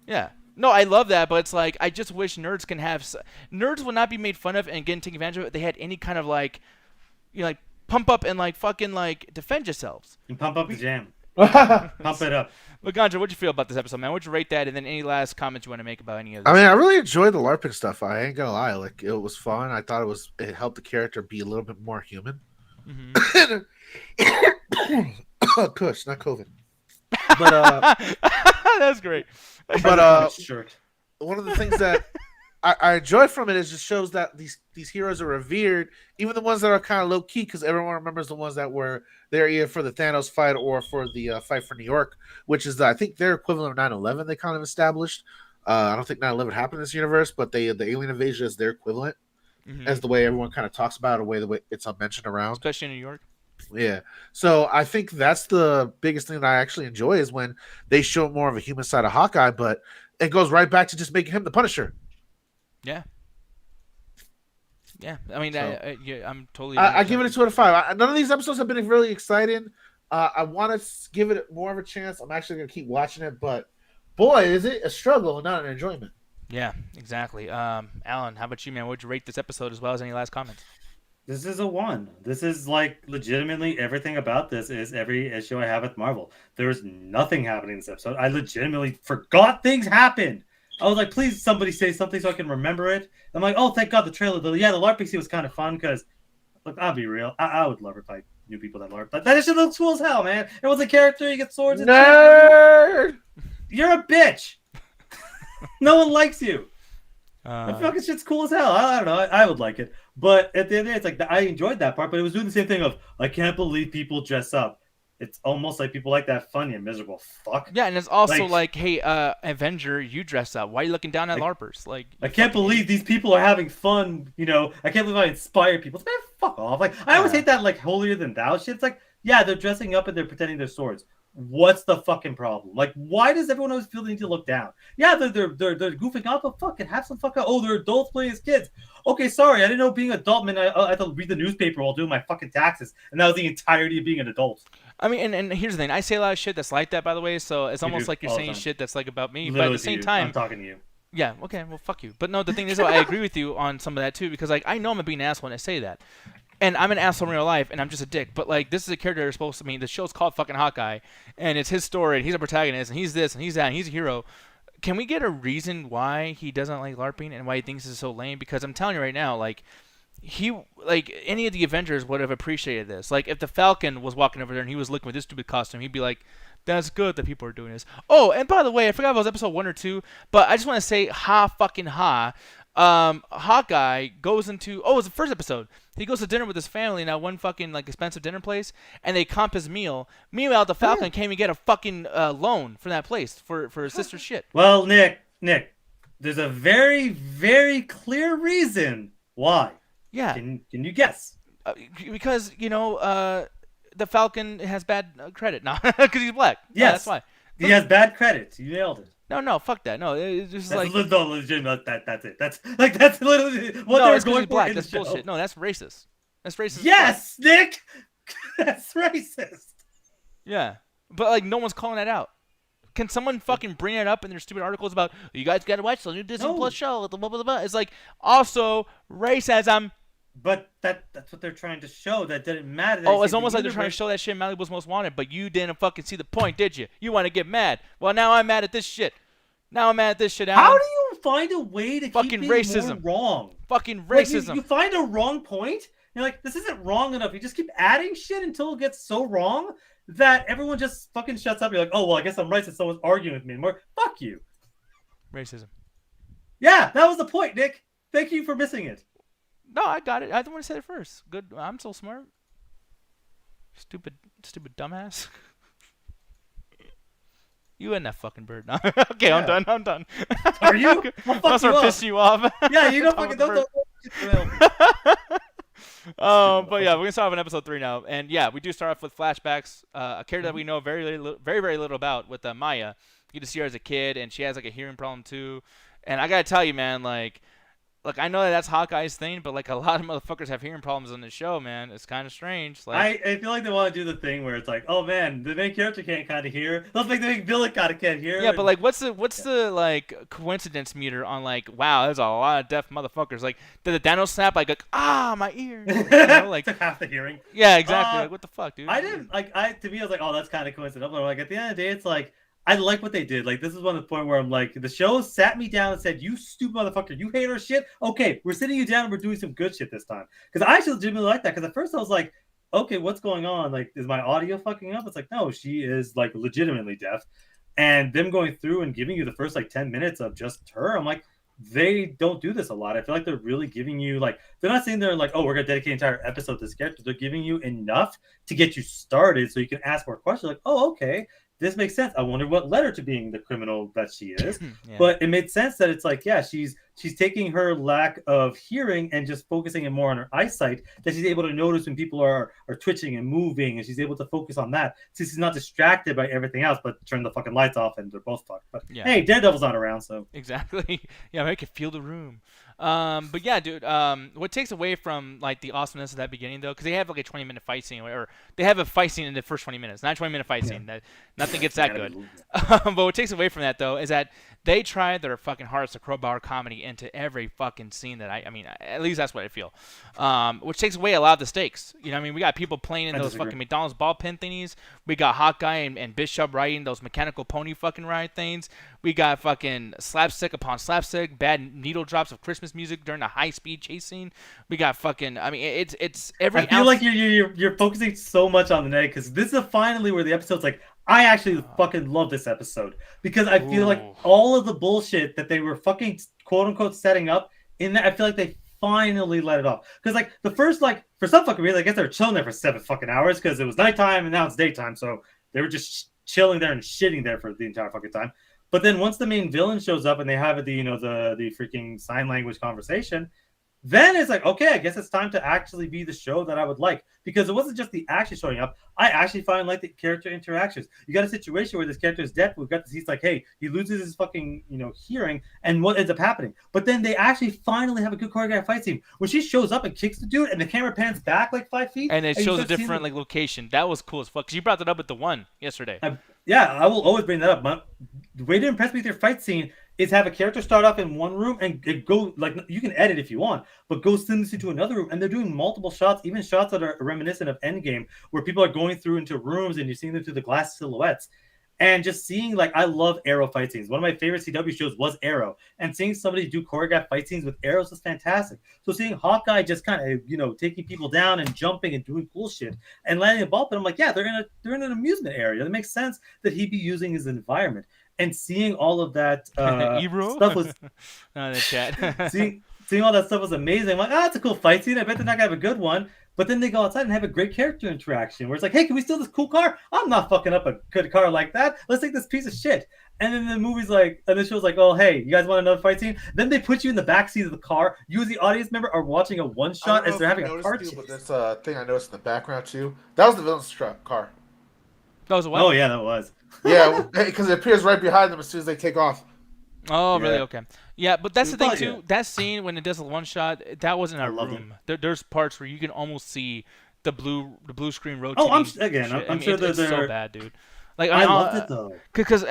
Yeah. No, I love that, but it's like, I just wish nerds can have... Nerds would not be made fun of and getting taken advantage of it if they had any kind of, like, you know, like, pump up and, like, fucking, like, defend yourselves. And pump up the jam. Pump it up. But Ganja, what'd you feel about this episode, man? What'd you rate that? And then any last comments you want to make about any of this? I mean, I really enjoyed the LARPing stuff. I ain't gonna lie. Like, it was fun. I thought it helped the character be a little bit more human. Mm-hmm. Kush, not COVID. But that's great. But one of the things that I enjoy from it is just shows that these heroes are revered, even the ones that are kind of low key, because everyone remembers the ones that were there either for the Thanos fight or for the fight for New York, which is I think their equivalent of 9/11. They kind of established. I don't think 9/11 happened in this universe, but the alien invasion is their equivalent, as the way everyone kind of talks about it, the way it's mentioned around, especially in New York. Yeah, so I think that's the biggest thing that I actually enjoy is when they show more of a human side of Hawkeye, but it goes right back to just making him the Punisher. Yeah. I mean, so, I'm totally. I give it a 2 out of 5. None of these episodes have been really exciting. I want to give it more of a chance. I'm actually going to keep watching it, but boy, is it a struggle and not an enjoyment. Yeah, exactly. Alan, how about you, man? Would you rate this episode as well as any last comments? This is a 1. This is like legitimately everything about this is every issue I have with Marvel. There's nothing happening in this episode. I legitimately forgot things happened. I was like, please somebody say something so I can remember it. I'm like, oh, thank God the trailer. The LARPing scene was kind of fun because, look, I'll be real. I would love if I knew people that LARP. But that shit looks cool as hell, man. It was a character, you get swords and nerd. Shit. You're a bitch. No one likes you. The fucking shit's cool as hell. I don't know. I would like it. But at the end of the day, it's like I enjoyed that part, but it was doing the same thing of, I can't believe people dress up. It's almost like people like that fun, you miserable fuck. Yeah, and it's also like hey, Avenger, you dress up. Why are you looking down at LARPers? Like, I can't believe these people are having fun. You know, I can't believe I inspire people. Man, fuck off. Like, I always hate that like holier than thou shit. It's like, yeah, they're dressing up and they're pretending they're swords. What's the fucking problem? Like, why does everyone always feel the need to look down? Yeah, they're goofing off, but fucking have some fucking. Oh, they're adults playing as kids. Okay, sorry, I didn't know being an adult meant I had to read the newspaper while doing my fucking taxes, and that was the entirety of being an adult. I mean, and here's the thing. I say a lot of shit that's like that, by the way. So it's almost like you're saying shit that's like about me. Literally, but at the same time, I'm talking to you. Yeah. Okay. Well, fuck you. But no, the thing is, though, I agree with you on some of that too, because like I know I'm being an asshole when I say that. And I'm an asshole in real life, and I'm just a dick. But, like, this is a character that's supposed to mean the show's called fucking Hawkeye, and it's his story, and he's a protagonist, and he's this, and he's that, and he's a hero. Can we get a reason why he doesn't like LARPing and why he thinks it's so lame? Because I'm telling you right now, like, any of the Avengers would have appreciated this. Like, if the Falcon was walking over there and he was looking with this stupid costume, he'd be like, that's good that people are doing this. Oh, and by the way, I forgot if it was episode 1 or 2, but I just want to say, ha fucking ha. Hawkeye goes into it was the first episode. He goes to dinner with his family in that one fucking like expensive dinner place, and they comp his meal. Meanwhile, the Falcon can't even get a fucking loan from that place for his sister's shit. Well, Nick, there's a very, very clear reason why. Yeah, Can you guess? because the Falcon has bad credit now because he's black. Yeah, that's why. He has bad credit. You nailed it. No, fuck that. No, it's just That's like legitimate. That's it. That's literally what no, they're it's going he's black. for in That's the show. bullshit. No, that's racist. That's racist. Yes, Nick. That's racist. Yeah, but like no one's calling that out. Can someone fucking bring it up in their stupid articles about you guys gotta watch the new Disney Plus show? Blah, blah, blah, blah. It's like also racism. But that's what they're trying to show. That didn't matter. Oh, it's almost like they're trying to show that shit Malibu's Most Wanted, but you didn't fucking see the point, did you? You want to get mad. Well, now I'm mad at this shit. Alan. How do you find a way to fucking keep being racism more wrong? Fucking racism. Like, you find a wrong point. You're like, this isn't wrong enough. You just keep adding shit until it gets so wrong that everyone just fucking shuts up. You're like, oh well, I guess I'm right since someone's arguing with me anymore. Fuck you. Racism. Yeah, that was the point, Nick. Thank you for missing it. No, I got it. I don't want to say it first. Good. I'm so smart. Stupid dumbass. You and that fucking bird. No. Okay, yeah. I'm done. Are you? I'll start pissing you off. Yeah, you don't fucking don't. But yeah, we're gonna start off in episode 3 now, and yeah, we do start off with flashbacks. A character that we know very little about with Maya. You get to see her as a kid, and she has like a hearing problem too. And I gotta tell you, man, like I know that's Hawkeye's thing, but like a lot of motherfuckers have hearing problems on this show, man. It's kind of strange. Like I feel like they want to do the thing where it's like, oh man, the main character can't kind of hear. Let's make the main villain kind of can't hear. Yeah, but like, what's the like coincidence meter on like, wow, there's a lot of deaf motherfuckers. Like, did the Daniel snap? Like my ear. Like half the hearing. Yeah, exactly. Like, what the fuck, dude? I didn't like. To me, I was like, oh, that's kind of coincidental. But like at the end of the day, it's like. I like what they did. Like, this is one of the point where I'm like, the show sat me down and said, you stupid motherfucker, you hate our shit? Okay, we're sitting you down and we're doing some good shit this time. Because I actually legitimately like that. Because at first I was like, okay, what's going on? Like, is my audio fucking up? It's like, no, she is, like, legitimately deaf. And them going through and giving you the first, like, 10 minutes of just her, I'm like, they don't do this a lot. I feel like they're really giving you, like, they're not saying they're like, oh, we're going to dedicate an entire episode to this character. They're giving you enough to get you started so you can ask more questions. Like, oh, okay. This makes sense. I wonder what led her to being the criminal that she is. Yeah. But it made sense that it's like, yeah, she's taking her lack of hearing and just focusing it more on her eyesight, that she's able to notice when people are twitching and moving, and she's able to focus on that. So she's not distracted by everything else, but turn the fucking lights off and they're both fucked. But yeah. Hey, Daredevil's not around, so. Exactly. Yeah, I can feel the room. But yeah, dude, what takes away from like the awesomeness of that beginning though, because they have like a 20-minute fight scene, or they have a fight scene in the first 20 minutes, not a 20-minute fight scene. That nothing gets that good. But what takes away from that though is that they tried their fucking hardest to crowbar comedy into every fucking scene that I mean, at least that's what I feel. Which takes away a lot of the stakes. You know what I mean? We got people playing in those fucking McDonald's ball pin thingies. We got Hawkeye and Bishop riding those mechanical pony fucking ride things. We got fucking slapstick upon slapstick, bad needle drops of Christmas music during the high-speed chase scene. We got fucking, I mean, it's every I feel like you're focusing so much on the negative, because this is finally where the episode's like, I actually fucking love this episode, because I feel like all of the bullshit that they were fucking quote-unquote setting up in that, I feel like they finally let it off. Because like the first, like, for some fucking reason, I guess they were chilling there for 7 fucking hours because it was nighttime and now it's daytime, so they were just chilling there and shitting there for the entire fucking time. But then once the main villain shows up and they have the freaking sign language conversation, then it's like, okay, I guess it's time to actually be the show that I would like. Because it wasn't just the action showing up. I actually find like the character interactions. You got a situation where this character is deaf. We've got this, he's like, hey, he loses his fucking, hearing, and what ends up happening? But then they actually finally have a good choreographed fight scene. When she shows up and kicks the dude and the camera pans back like 5 feet. And it shows a different like location. That was cool as fuck. Because you brought that up at the one yesterday. Yeah, I will always bring that up. But the way to impress me with your fight scene is have a character start off in one room and go, like, you can edit if you want, but go seamlessly to another room. And they're doing multiple shots, even shots that are reminiscent of Endgame, where people are going through into rooms and you're seeing them through the glass silhouettes. And just seeing, like, I love Arrow fight scenes. One of my favorite CW shows was Arrow. And seeing somebody do choreographed fight scenes with arrows is fantastic. So seeing Hawkeye just kind of, taking people down and jumping and doing cool shit and landing a ball pit, I'm like, yeah, they're in an amusement area. It makes sense that he'd be using his environment. and seeing all of that Ebro? stuff was Not in the chat. seeing all that stuff was amazing. I'm like, it's a cool fight scene. I bet they're not gonna have a good one. But then they go outside and have a great character interaction where it's like, hey, can we steal this cool car? I'm not fucking up a good car like that. Let's take this piece of shit. And then the movie's like, and the show's like, oh, hey, you guys want another fight scene? Then they put you in the backseat of the car. You as the audience member are watching a one shot as they're having a car chase. But there's a thing I noticed in the background too. That was the villain's car. That was a what? Oh yeah, that was. Yeah, because it appears right behind them as soon as they take off. Oh, really? Yeah. Okay. Yeah, but that's the thing, too. Yeah. That scene, when it does a one-shot, that wasn't a loved room. There's parts where you can almost see the blue screen rotating. I'm shit. sure it's so they're bad, dude. Like, I loved it, though. Because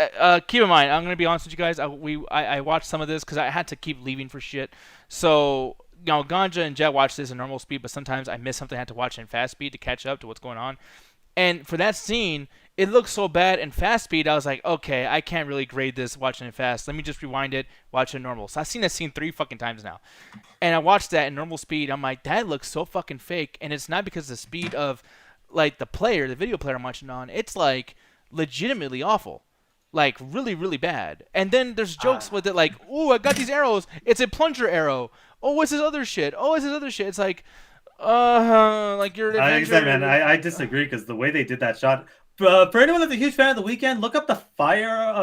keep in mind, I'm going to be honest with you guys, I watched some of this because I had to keep leaving for shit. So, Ganja and Jet watched this in normal speed, but sometimes I miss something I had to watch in fast speed to catch up to what's going on. And for that scene, it looked so bad in fast speed, I was like, okay, I can't really grade this watching it fast. Let me just rewind it, watch it in normal. So I've seen that scene 3 fucking times now. And I watched that in normal speed. I'm like, that looks so fucking fake. And it's not because of the speed of, like, the video player I'm watching on. It's, like, legitimately awful. Like, really, really bad. And then there's jokes with it like, ooh, I got these arrows. It's a plunger arrow. Oh, what's this other shit? It's like... like you're. Like I said, man, I disagree because the way they did that shot. For anyone that's a huge fan of The Weeknd, look up the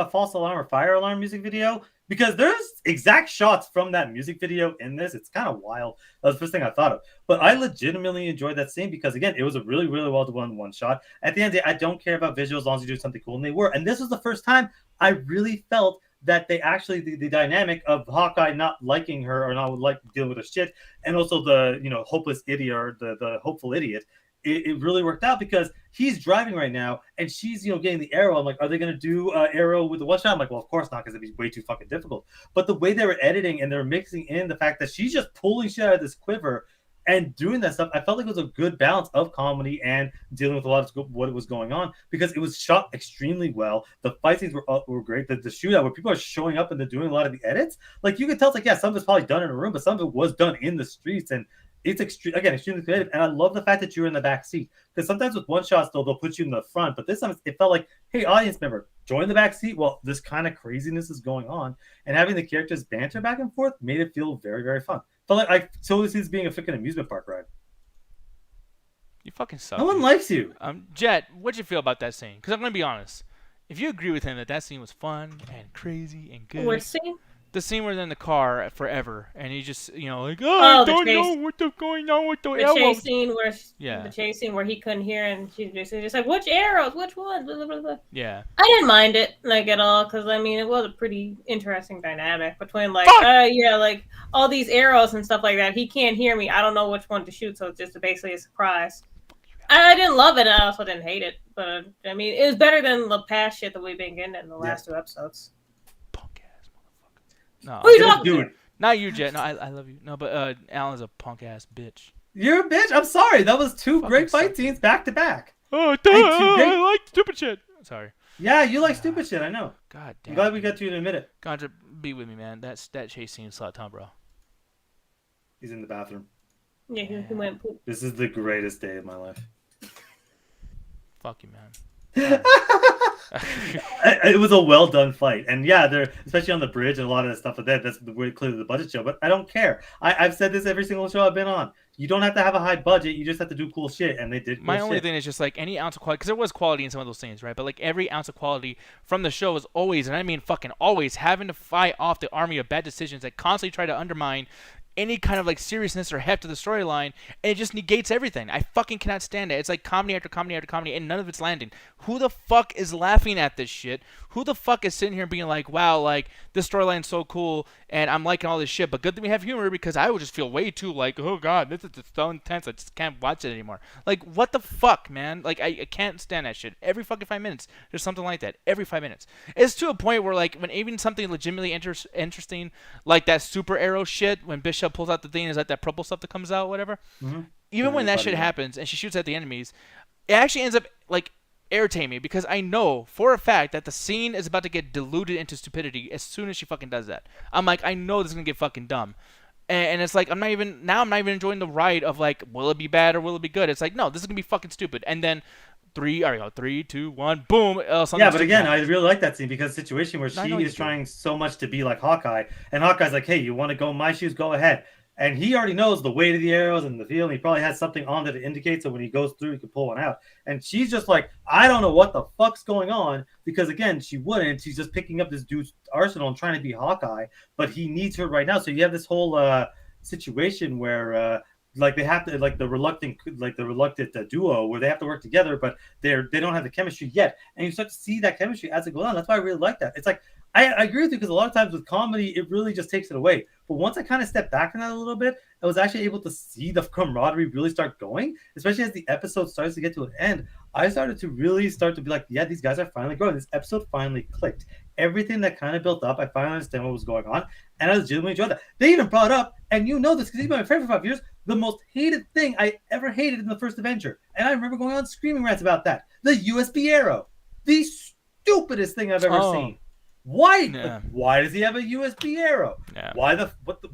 false alarm or fire alarm music video because there's exact shots from that music video in this. It's kind of wild. That was the first thing I thought of. But I legitimately enjoyed that scene because again, it was a really, really well done one shot. At the end of the day, I don't care about visuals as long as you do something cool, and they were. And this was the first time I really felt that they actually the dynamic of Hawkeye not liking her or not like dealing with her shit, and also the hopeless idiot or the hopeful idiot, it really worked out because he's driving right now and she's getting the arrow. I'm like, are they gonna do arrow with the one shot? I'm like, well, of course not, because it'd be way too fucking difficult. But the way they were editing and they're mixing in the fact that she's just pulling shit out of this quiver and doing that stuff, I felt like it was a good balance of comedy and dealing with a lot of what was going on because it was shot extremely well. The fight scenes were great. The shootout where people are showing up and they're doing a lot of the edits, like you could tell, it's like, yeah, some of it's probably done in a room, but some of it was done in the streets, and it's extremely creative. And I love the fact that you're in the back seat because sometimes with one shots they'll put you in the front, but this time it felt like, hey, audience member, join the back seat while this kind of craziness is going on, and having the characters banter back and forth made it feel very, very fun. Felt like I totally see this being a freaking amusement park ride. You fucking suck. No one likes you. Jet, what'd you feel about that scene? Because I'm gonna be honest. If you agree with him that scene was fun and crazy and good, What scene? the scene where they're in the car forever and he just like, Oh, I don't know what's going on with the chase scene where yeah, the chase scene where he couldn't hear and she's basically just like, which arrows, which one, blah, blah, blah, blah. Yeah, I didn't mind it like at all because I mean it was a pretty interesting dynamic between like like all these arrows and stuff like that. He can't hear me. I don't know which one to shoot, so it's just basically a surprise. I didn't love it. I also didn't hate it, but I mean it was better than the past shit that we've been getting in the last 2 episodes. no, Who are you talking to? not you, Jet. No, I love you. No, but Alan's a punk ass bitch. You're a bitch. I'm sorry. That was 2 Fucking great fight suck. scenes back to back. Oh, I like stupid shit. Sorry. Yeah, you like stupid shit. I know. God damn. I'm glad we got you to admit it. Ganja, be with me, man. That chase scene is a ton, bro. He's in the bathroom. Yeah, he went poop. This is the greatest day of my life. Fuck you, man. It was a well done fight, and yeah, they're especially on the bridge and a lot of the stuff like that. That's clearly the budget show, but I don't care. I've said this every single show I've been on. You don't have to have a high budget. You just have to do cool shit, and they did. Cool My only shit. thing is just like any ounce of quality, because there was quality in some of those scenes, right? But like every ounce of quality from the show is always, and I mean fucking always, having to fight off the army of bad decisions that constantly try to undermine any kind of like seriousness or heft of the storyline, and it just negates everything. I fucking cannot stand it. It's like comedy after comedy after comedy, and none of it's landing. Who the fuck is laughing at this shit? Who the fuck is sitting here being like, wow, like this storyline's so cool, and I'm liking all this shit, but good that we have humor because I would just feel way too like, oh god, this is just so intense, I just can't watch it anymore. Like, what the fuck, man? Like, I can't stand that shit. Every fucking 5 minutes, there's something like that. Every 5 minutes. It's to a point where, like, when even something legitimately interesting, like that super arrow shit, when Bishop pulls out the thing, is like that purple stuff that comes out, whatever. Mm-hmm. Even when that shit happens and she shoots at the enemies, it actually ends up, like, irritate me because I know for a fact that the scene is about to get diluted into stupidity as soon as she fucking does that. I'm like, I know this is gonna get fucking dumb, and it's like I'm not even enjoying the ride of like, will it be bad or will it be good? It's like, no, this is gonna be fucking stupid. And then 3, all right, go 3, 2, 1, boom. Yeah, but again, I really like that scene because situation where I know she you is do. trying so much to be like Hawkeye, and Hawkeye's like, "Hey, you want to go in my shoes? Go ahead." And he already knows the weight of the arrows and the feel, and he probably has something on that indicates so when he goes through, he can pull one out. And she's just like, "I don't know what the fuck's going on," because again, she wouldn't. She's just picking up this dude's arsenal and trying to be Hawkeye, but he needs her right now. So you have this whole situation where. Like they have to the reluctant duo where they have to work together, but they don't have the chemistry yet, and you start to see that chemistry as it goes on. That's why I really like that. It's like I agree with you because a lot of times with comedy it really just takes it away. But once I kind of stepped back from that a little bit, I was actually able to see the camaraderie really start going, especially as the episode starts to get to an end. I started to really start to be like, yeah, these guys are finally growing. This episode finally clicked. Everything that kind of built up, I finally understand what was going on, and I legitimately enjoyed that. They even brought up, and you know this because you've been my friend for 5 years, the most hated thing I ever hated in the first Avenger. And I remember going on screaming rants about that. The USB arrow. The stupidest thing I've ever seen. Why? Yeah. Like, why does he have a USB arrow? Yeah. Why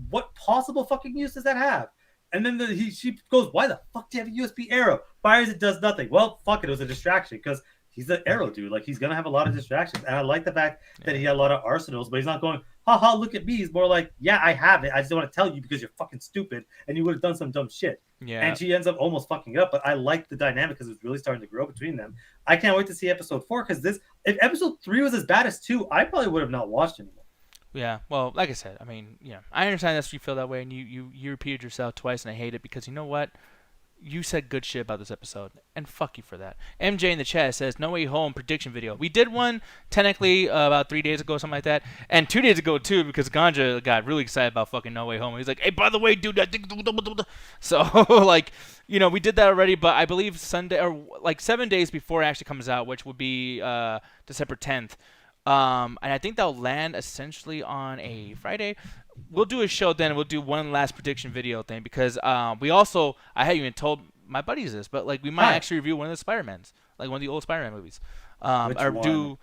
what possible fucking use does that have? And then she goes, why the fuck do you have a USB arrow? Fires it, does nothing. Well, fuck it was a distraction because he's an arrow dude. Like he's gonna have a lot of distractions. And I like the fact that he had a lot of arsenals, but he's not going, haha, look at me. He's more like, yeah, I have it. I just don't want to tell you because you're fucking stupid and you would have done some dumb shit. Yeah. And she ends up almost fucking it up. But I like the dynamic because it's really starting to grow between them. I can't wait to see episode 4 because if episode 3 was as bad as 2, I probably would have not watched anymore. Yeah, well, like I said, I mean, yeah, I understand that you feel that way, and you repeated yourself twice, and I hate it because you know what? You said good shit about this episode, and fuck you for that. MJ in the chat says, No Way Home prediction video. We did one, technically, about 3 days ago, something like that, and 2 days ago, too, because Ganja got really excited about fucking No Way Home. He's like, hey, by the way, dude, I think... So, like, you know, we did that already, but I believe Sunday, or like 7 days before it actually comes out, which would be December 10th, and I think that'll land essentially on a Friday. We'll do a show then. We'll do one last prediction video thing because we also, I hadn't even told my buddies this, but like we might actually review one of the Spider-Mans, like one of the old Spider-Man movies. Or one? do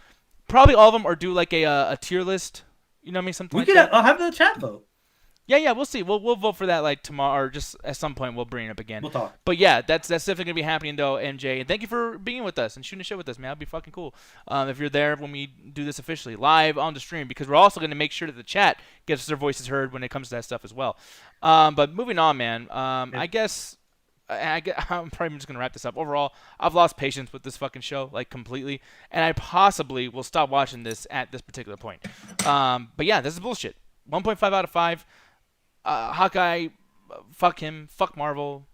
probably all of them, or do like a tier list. You know what I mean? Something We like could that. have the chat vote. Yeah, we'll see. We'll vote for that like tomorrow, or just at some point we'll bring it up again. We'll talk. But yeah, that's definitely gonna be happening though, MJ. And thank you for being with us and shooting a show with us, man. That'd be fucking cool. If you're there when we do this officially live on the stream, because we're also gonna make sure that the chat gets their voices heard when it comes to that stuff as well. But moving on, man. I guess I'm probably just gonna wrap this up. Overall, I've lost patience with this fucking show like completely, and I possibly will stop watching this at this particular point. But yeah, this is bullshit. 1.5 out of 5. Hawkeye, fuck him, fuck Marvel.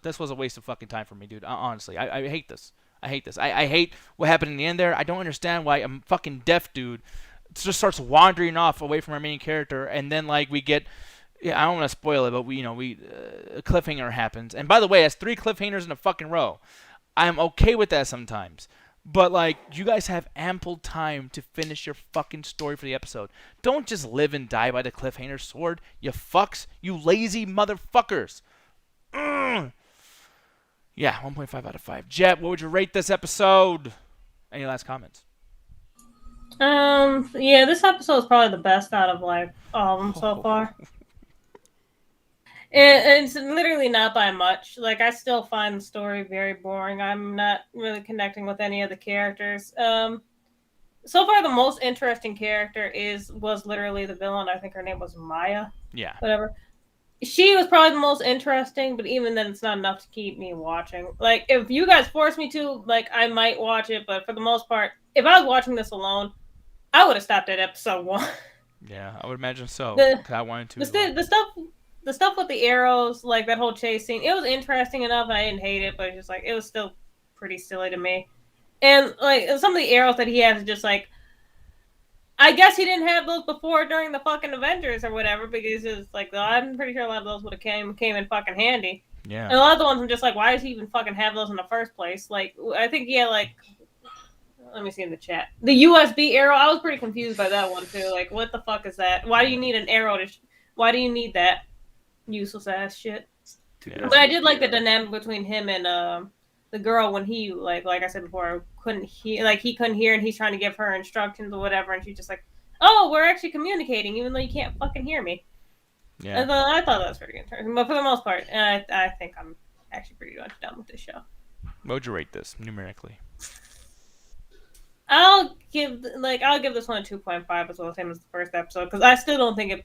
This was a waste of fucking time for me, dude. Honestly, I hate this. I hate this. I hate what happened in the end there. I don't understand why a fucking deaf dude just starts wandering off away from our main character, and then like we get, I don't want to spoil it, but a cliffhanger happens. And by the way, that's 3 cliffhangers in a fucking row. I'm okay with that sometimes. But, like, you guys have ample time to finish your fucking story for the episode. Don't just live and die by the cliffhanger sword, you fucks. You lazy motherfuckers. Yeah, 1.5 out of 5. Jet, what would you rate this episode? Any last comments? Yeah, this episode is probably the best out of, like, all of them so far. It's literally not by much. Like, I still find the story very boring. I'm not really connecting with any of the characters. So far, the most interesting character was literally the villain. I think her name was Maya. Yeah. Whatever. She was probably the most interesting, but even then, it's not enough to keep me watching. Like, if you guys force me to, like, I might watch it, but for the most part, if I was watching this alone, I would have stopped at episode 1. Yeah, I would imagine so. I wanted to. The stuff with the arrows, like that whole chase scene, it was interesting enough. I didn't hate it, but it's just like it was still pretty silly to me. And like some of the arrows that he has, just like I guess he didn't have those before during the fucking Avengers or whatever, because it's like I'm pretty sure a lot of those would have came in fucking handy. Yeah. And a lot of the ones I'm just like, why does he even fucking have those in the first place? Like I think he had like. Let me see in the chat. The USB arrow, I was pretty confused by that one too. Like, what the fuck is that? Why do you need an arrow why do you need that? Useless ass shit. Yeah. But I did like the dynamic between him and the girl when he like I said before couldn't hear, like he couldn't hear and he's trying to give her instructions or whatever, and she's just like, oh, we're actually communicating even though you can't fucking hear me. Yeah. I thought that was pretty interesting, but for the most part, I think I'm actually pretty much done with this show. What would you rate this numerically? I'll give this one a 2.5 as well, same as the first episode, because I still don't think it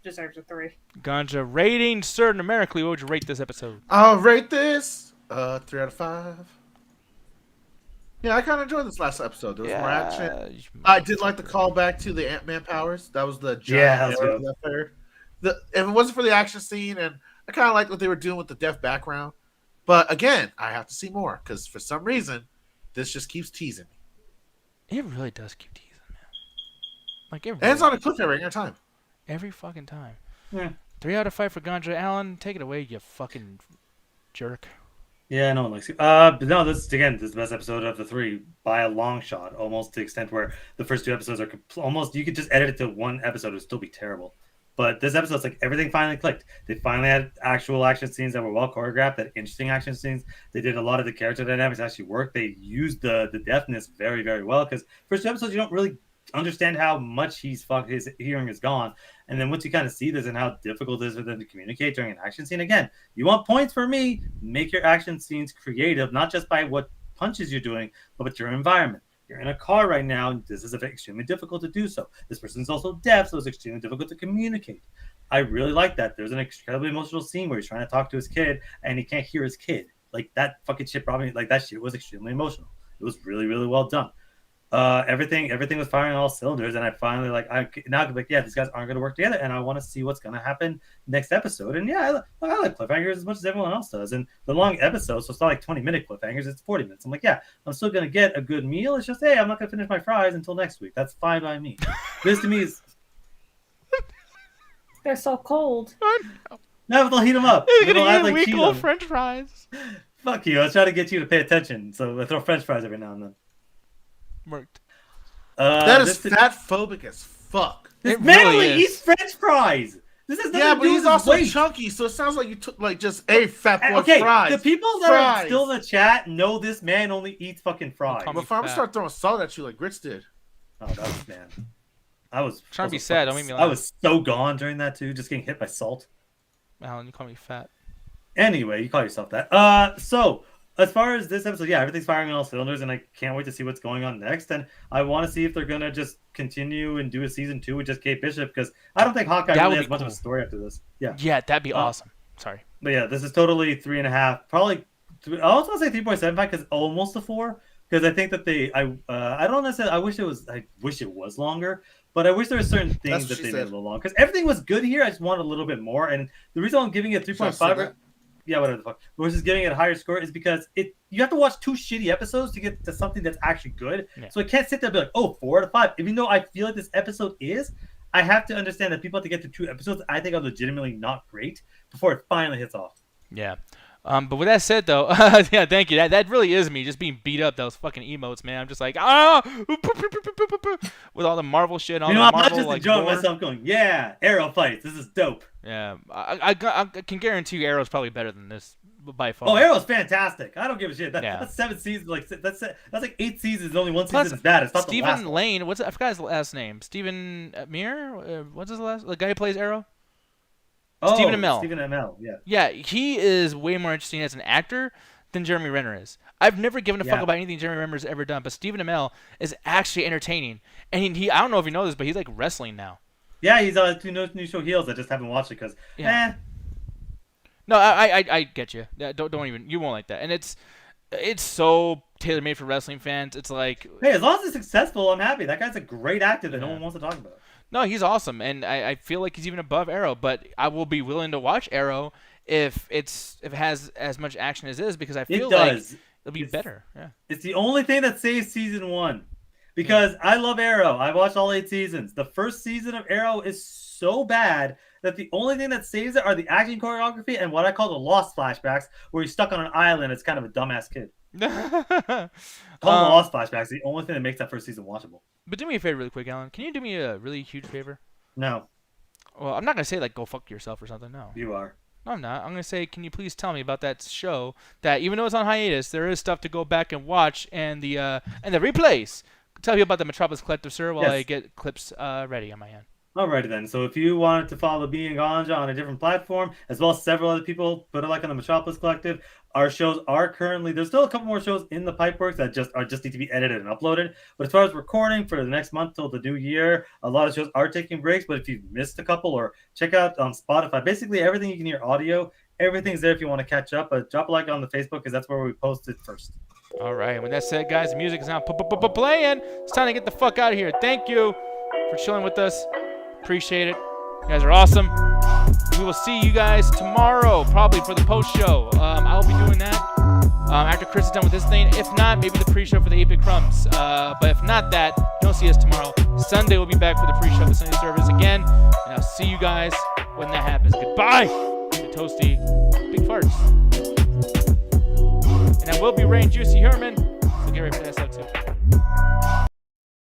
deserves a 3. Ganja rating, sir, numerically, what would you rate this episode? I'll rate this 3 out of 5. Yeah, I kind of enjoyed this last episode. There was more action. I did like the callback to the Ant-Man powers. That was the giant arrow left there. If it wasn't for the action scene, and I kind of liked what they were doing with the deaf background. But again, I have to see more because for some reason, this just keeps teasing me. It really does keep teasing, man. Like it. Really and it's on a cliffhanger every time. Every fucking time. Yeah. 3 out of 5 for Ganja. Alan, take it away, you fucking jerk. Yeah, no one likes it. But no, this is the best episode of the 3 by a long shot, almost to the extent where the first 2 episodes are almost, you could just edit it to one episode, it would still be terrible. But this episode's like everything finally clicked. They finally had actual action scenes that were well choreographed, that interesting action scenes. They did a lot of the character dynamics actually work. They used the deafness very, very well, because first 2 episodes you don't really understand how much his hearing is gone, and then once you kind of see this and how difficult it is for them to communicate during an action scene, again, you want points for me, make your action scenes creative, not just by what punches you're doing, but with your environment. You're in a car right now, and this is extremely difficult to do so. This person's also deaf, so it's extremely difficult to communicate. I really like that. There's an incredibly emotional scene where he's trying to talk to his kid and he can't hear his kid. Like that fucking shit probably, like that shit was extremely emotional. It was really, really well done. Everything was firing on all cylinders, and I finally yeah, these guys aren't going to work together, and I want to see what's going to happen next episode. And yeah, I like cliffhangers as much as everyone else does. And the long episode, so it's not like 20-minute cliffhangers; it's 40 minutes. I'm like, yeah, I'm still going to get a good meal. It's just, hey, I'm not going to finish my fries until next week. That's fine by me. This to me is They're so cold. no, but they'll heat them up. They're They'll gonna add, eat like, weak cheese little on them. French fries. Fuck you! I was trying to get you to pay attention, so I throw French fries every now and then. Worked. That is fat phobic as fuck. This It man really only is. eats French fries. This is Yeah, but he's also chunky, so it sounds like you took like just a fat boy Okay, fries. the people that are still in the chat know this man only eats fucking fries. Don't But if I'm gonna start throwing salt at you like Grits did. Oh, that was, man. I was Trying to be sad, don't make me laugh. I was so gone during that too, just getting hit by salt. Alan, you call me fat. Anyway, you call yourself that. So as far as this episode, yeah, everything's firing on all cylinders, and I can't wait to see what's going on next. And I want to see if they're gonna just continue and do a season 2 with just Kate Bishop, because I don't think Hawkeye That really would has be much cool. of a story after this. Yeah. Yeah, that'd be awesome. Sorry. But yeah, this is totally 3.5. Probably, I was gonna say 3.75 because almost a 4. Because I think that I don't necessarily. I wish it was longer, but I wish there were certain things that they made a little long. Because everything was good here. I just want a little bit more. And the reason I'm giving it 3.5, yeah, whatever the fuck, versus giving it a higher score is because you have to watch 2 shitty episodes to get to something that's actually good. Yeah. So I can't sit there and be like, oh, 4 out of 5. Even though I feel like this episode is, I have to understand that people have to get to 2 episodes I think are legitimately not great before it finally hits off. Yeah. But with that said, though, yeah, thank you. That really is me, just being beat up. Those fucking emotes, man. I'm just like, with all the Marvel shit, all the Marvel, I'm just like, enjoying lore. myself going, yeah, Arrow fights. This is dope. Yeah, I can guarantee you Arrow's probably better than this by far. Oh, Arrow's fantastic. I don't give a shit. Yeah. That's 7 seasons. Like that's like 8 seasons. Only 1 season is bad. It's not the last Stephen one. Lane. I forgot his last name. Stephen Amell. What's his last? The guy who plays Arrow. Oh, Stephen Amell. Stephen Amell. Yeah. Yeah, he is way more interesting as an actor than Jeremy Renner is. I've never given a fuck about anything Jeremy Renner's ever done, but Stephen Amell is actually entertaining. And he I don't know if you know this, but he's like wrestling now. Yeah, he's on 2 new show Heels. I just haven't watched it because, No, I get you. Don't even, you won't like that. And it's so tailor made for wrestling fans. It's like, hey, as long as it's successful, I'm happy. That guy's a great actor that no one wants to talk about. No, he's awesome, and I feel like he's even above Arrow. But I will be willing to watch Arrow if it has as much action as it is, because I feel like it'll be better. Yeah, it's the only thing that saves season 1, because I love Arrow. I watched all 8 seasons. The first season of Arrow is so bad that the only thing that saves it are the acting choreography and what I call the lost flashbacks, where he's stuck on an island as kind of a dumbass kid. Lost flashbacks. The only thing that makes that first season watchable. But do me a favor really quick, Alan. Can you do me a really huge favor? No. Well, I'm not going to say, like, go fuck yourself or something. No. You are. No, I'm not. I'm going to say, can you please tell me about that show that, even though it's on hiatus, there is stuff to go back and watch, and the replays. Tell you about the Metropolis Collective, sir, while I get clips ready on my end. Alrighty then. So if you wanted to follow me and Ganja on a different platform, as well as several other people, put it like on the Metropolis Collective, our shows are currently, there's still a couple more shows in the pipeworks that just need to be edited and uploaded. But as far as recording for the next month till the new year, a lot of shows are taking breaks. But if you've missed a couple, or check out on Spotify, basically everything you can hear audio, everything's there if you want to catch up. But drop a like on the Facebook because that's where we post it first. All right. With that said, guys, the music is now playing. It's time to get the fuck out of here. Thank you for chilling with us. Appreciate it. You guys are awesome. We will see you guys tomorrow, probably for the post show. I'll be doing that after Chris is done with his thing. If not, maybe the pre-show for the 8-Bit Crumbs. But if not that, don't see us tomorrow. Sunday we'll be back for the pre-show of the Sunday service again. And I'll see you guys when that happens. Goodbye. The toasty big farts. And I will be Ray and Juicy Herman. So get ready for that stuff too.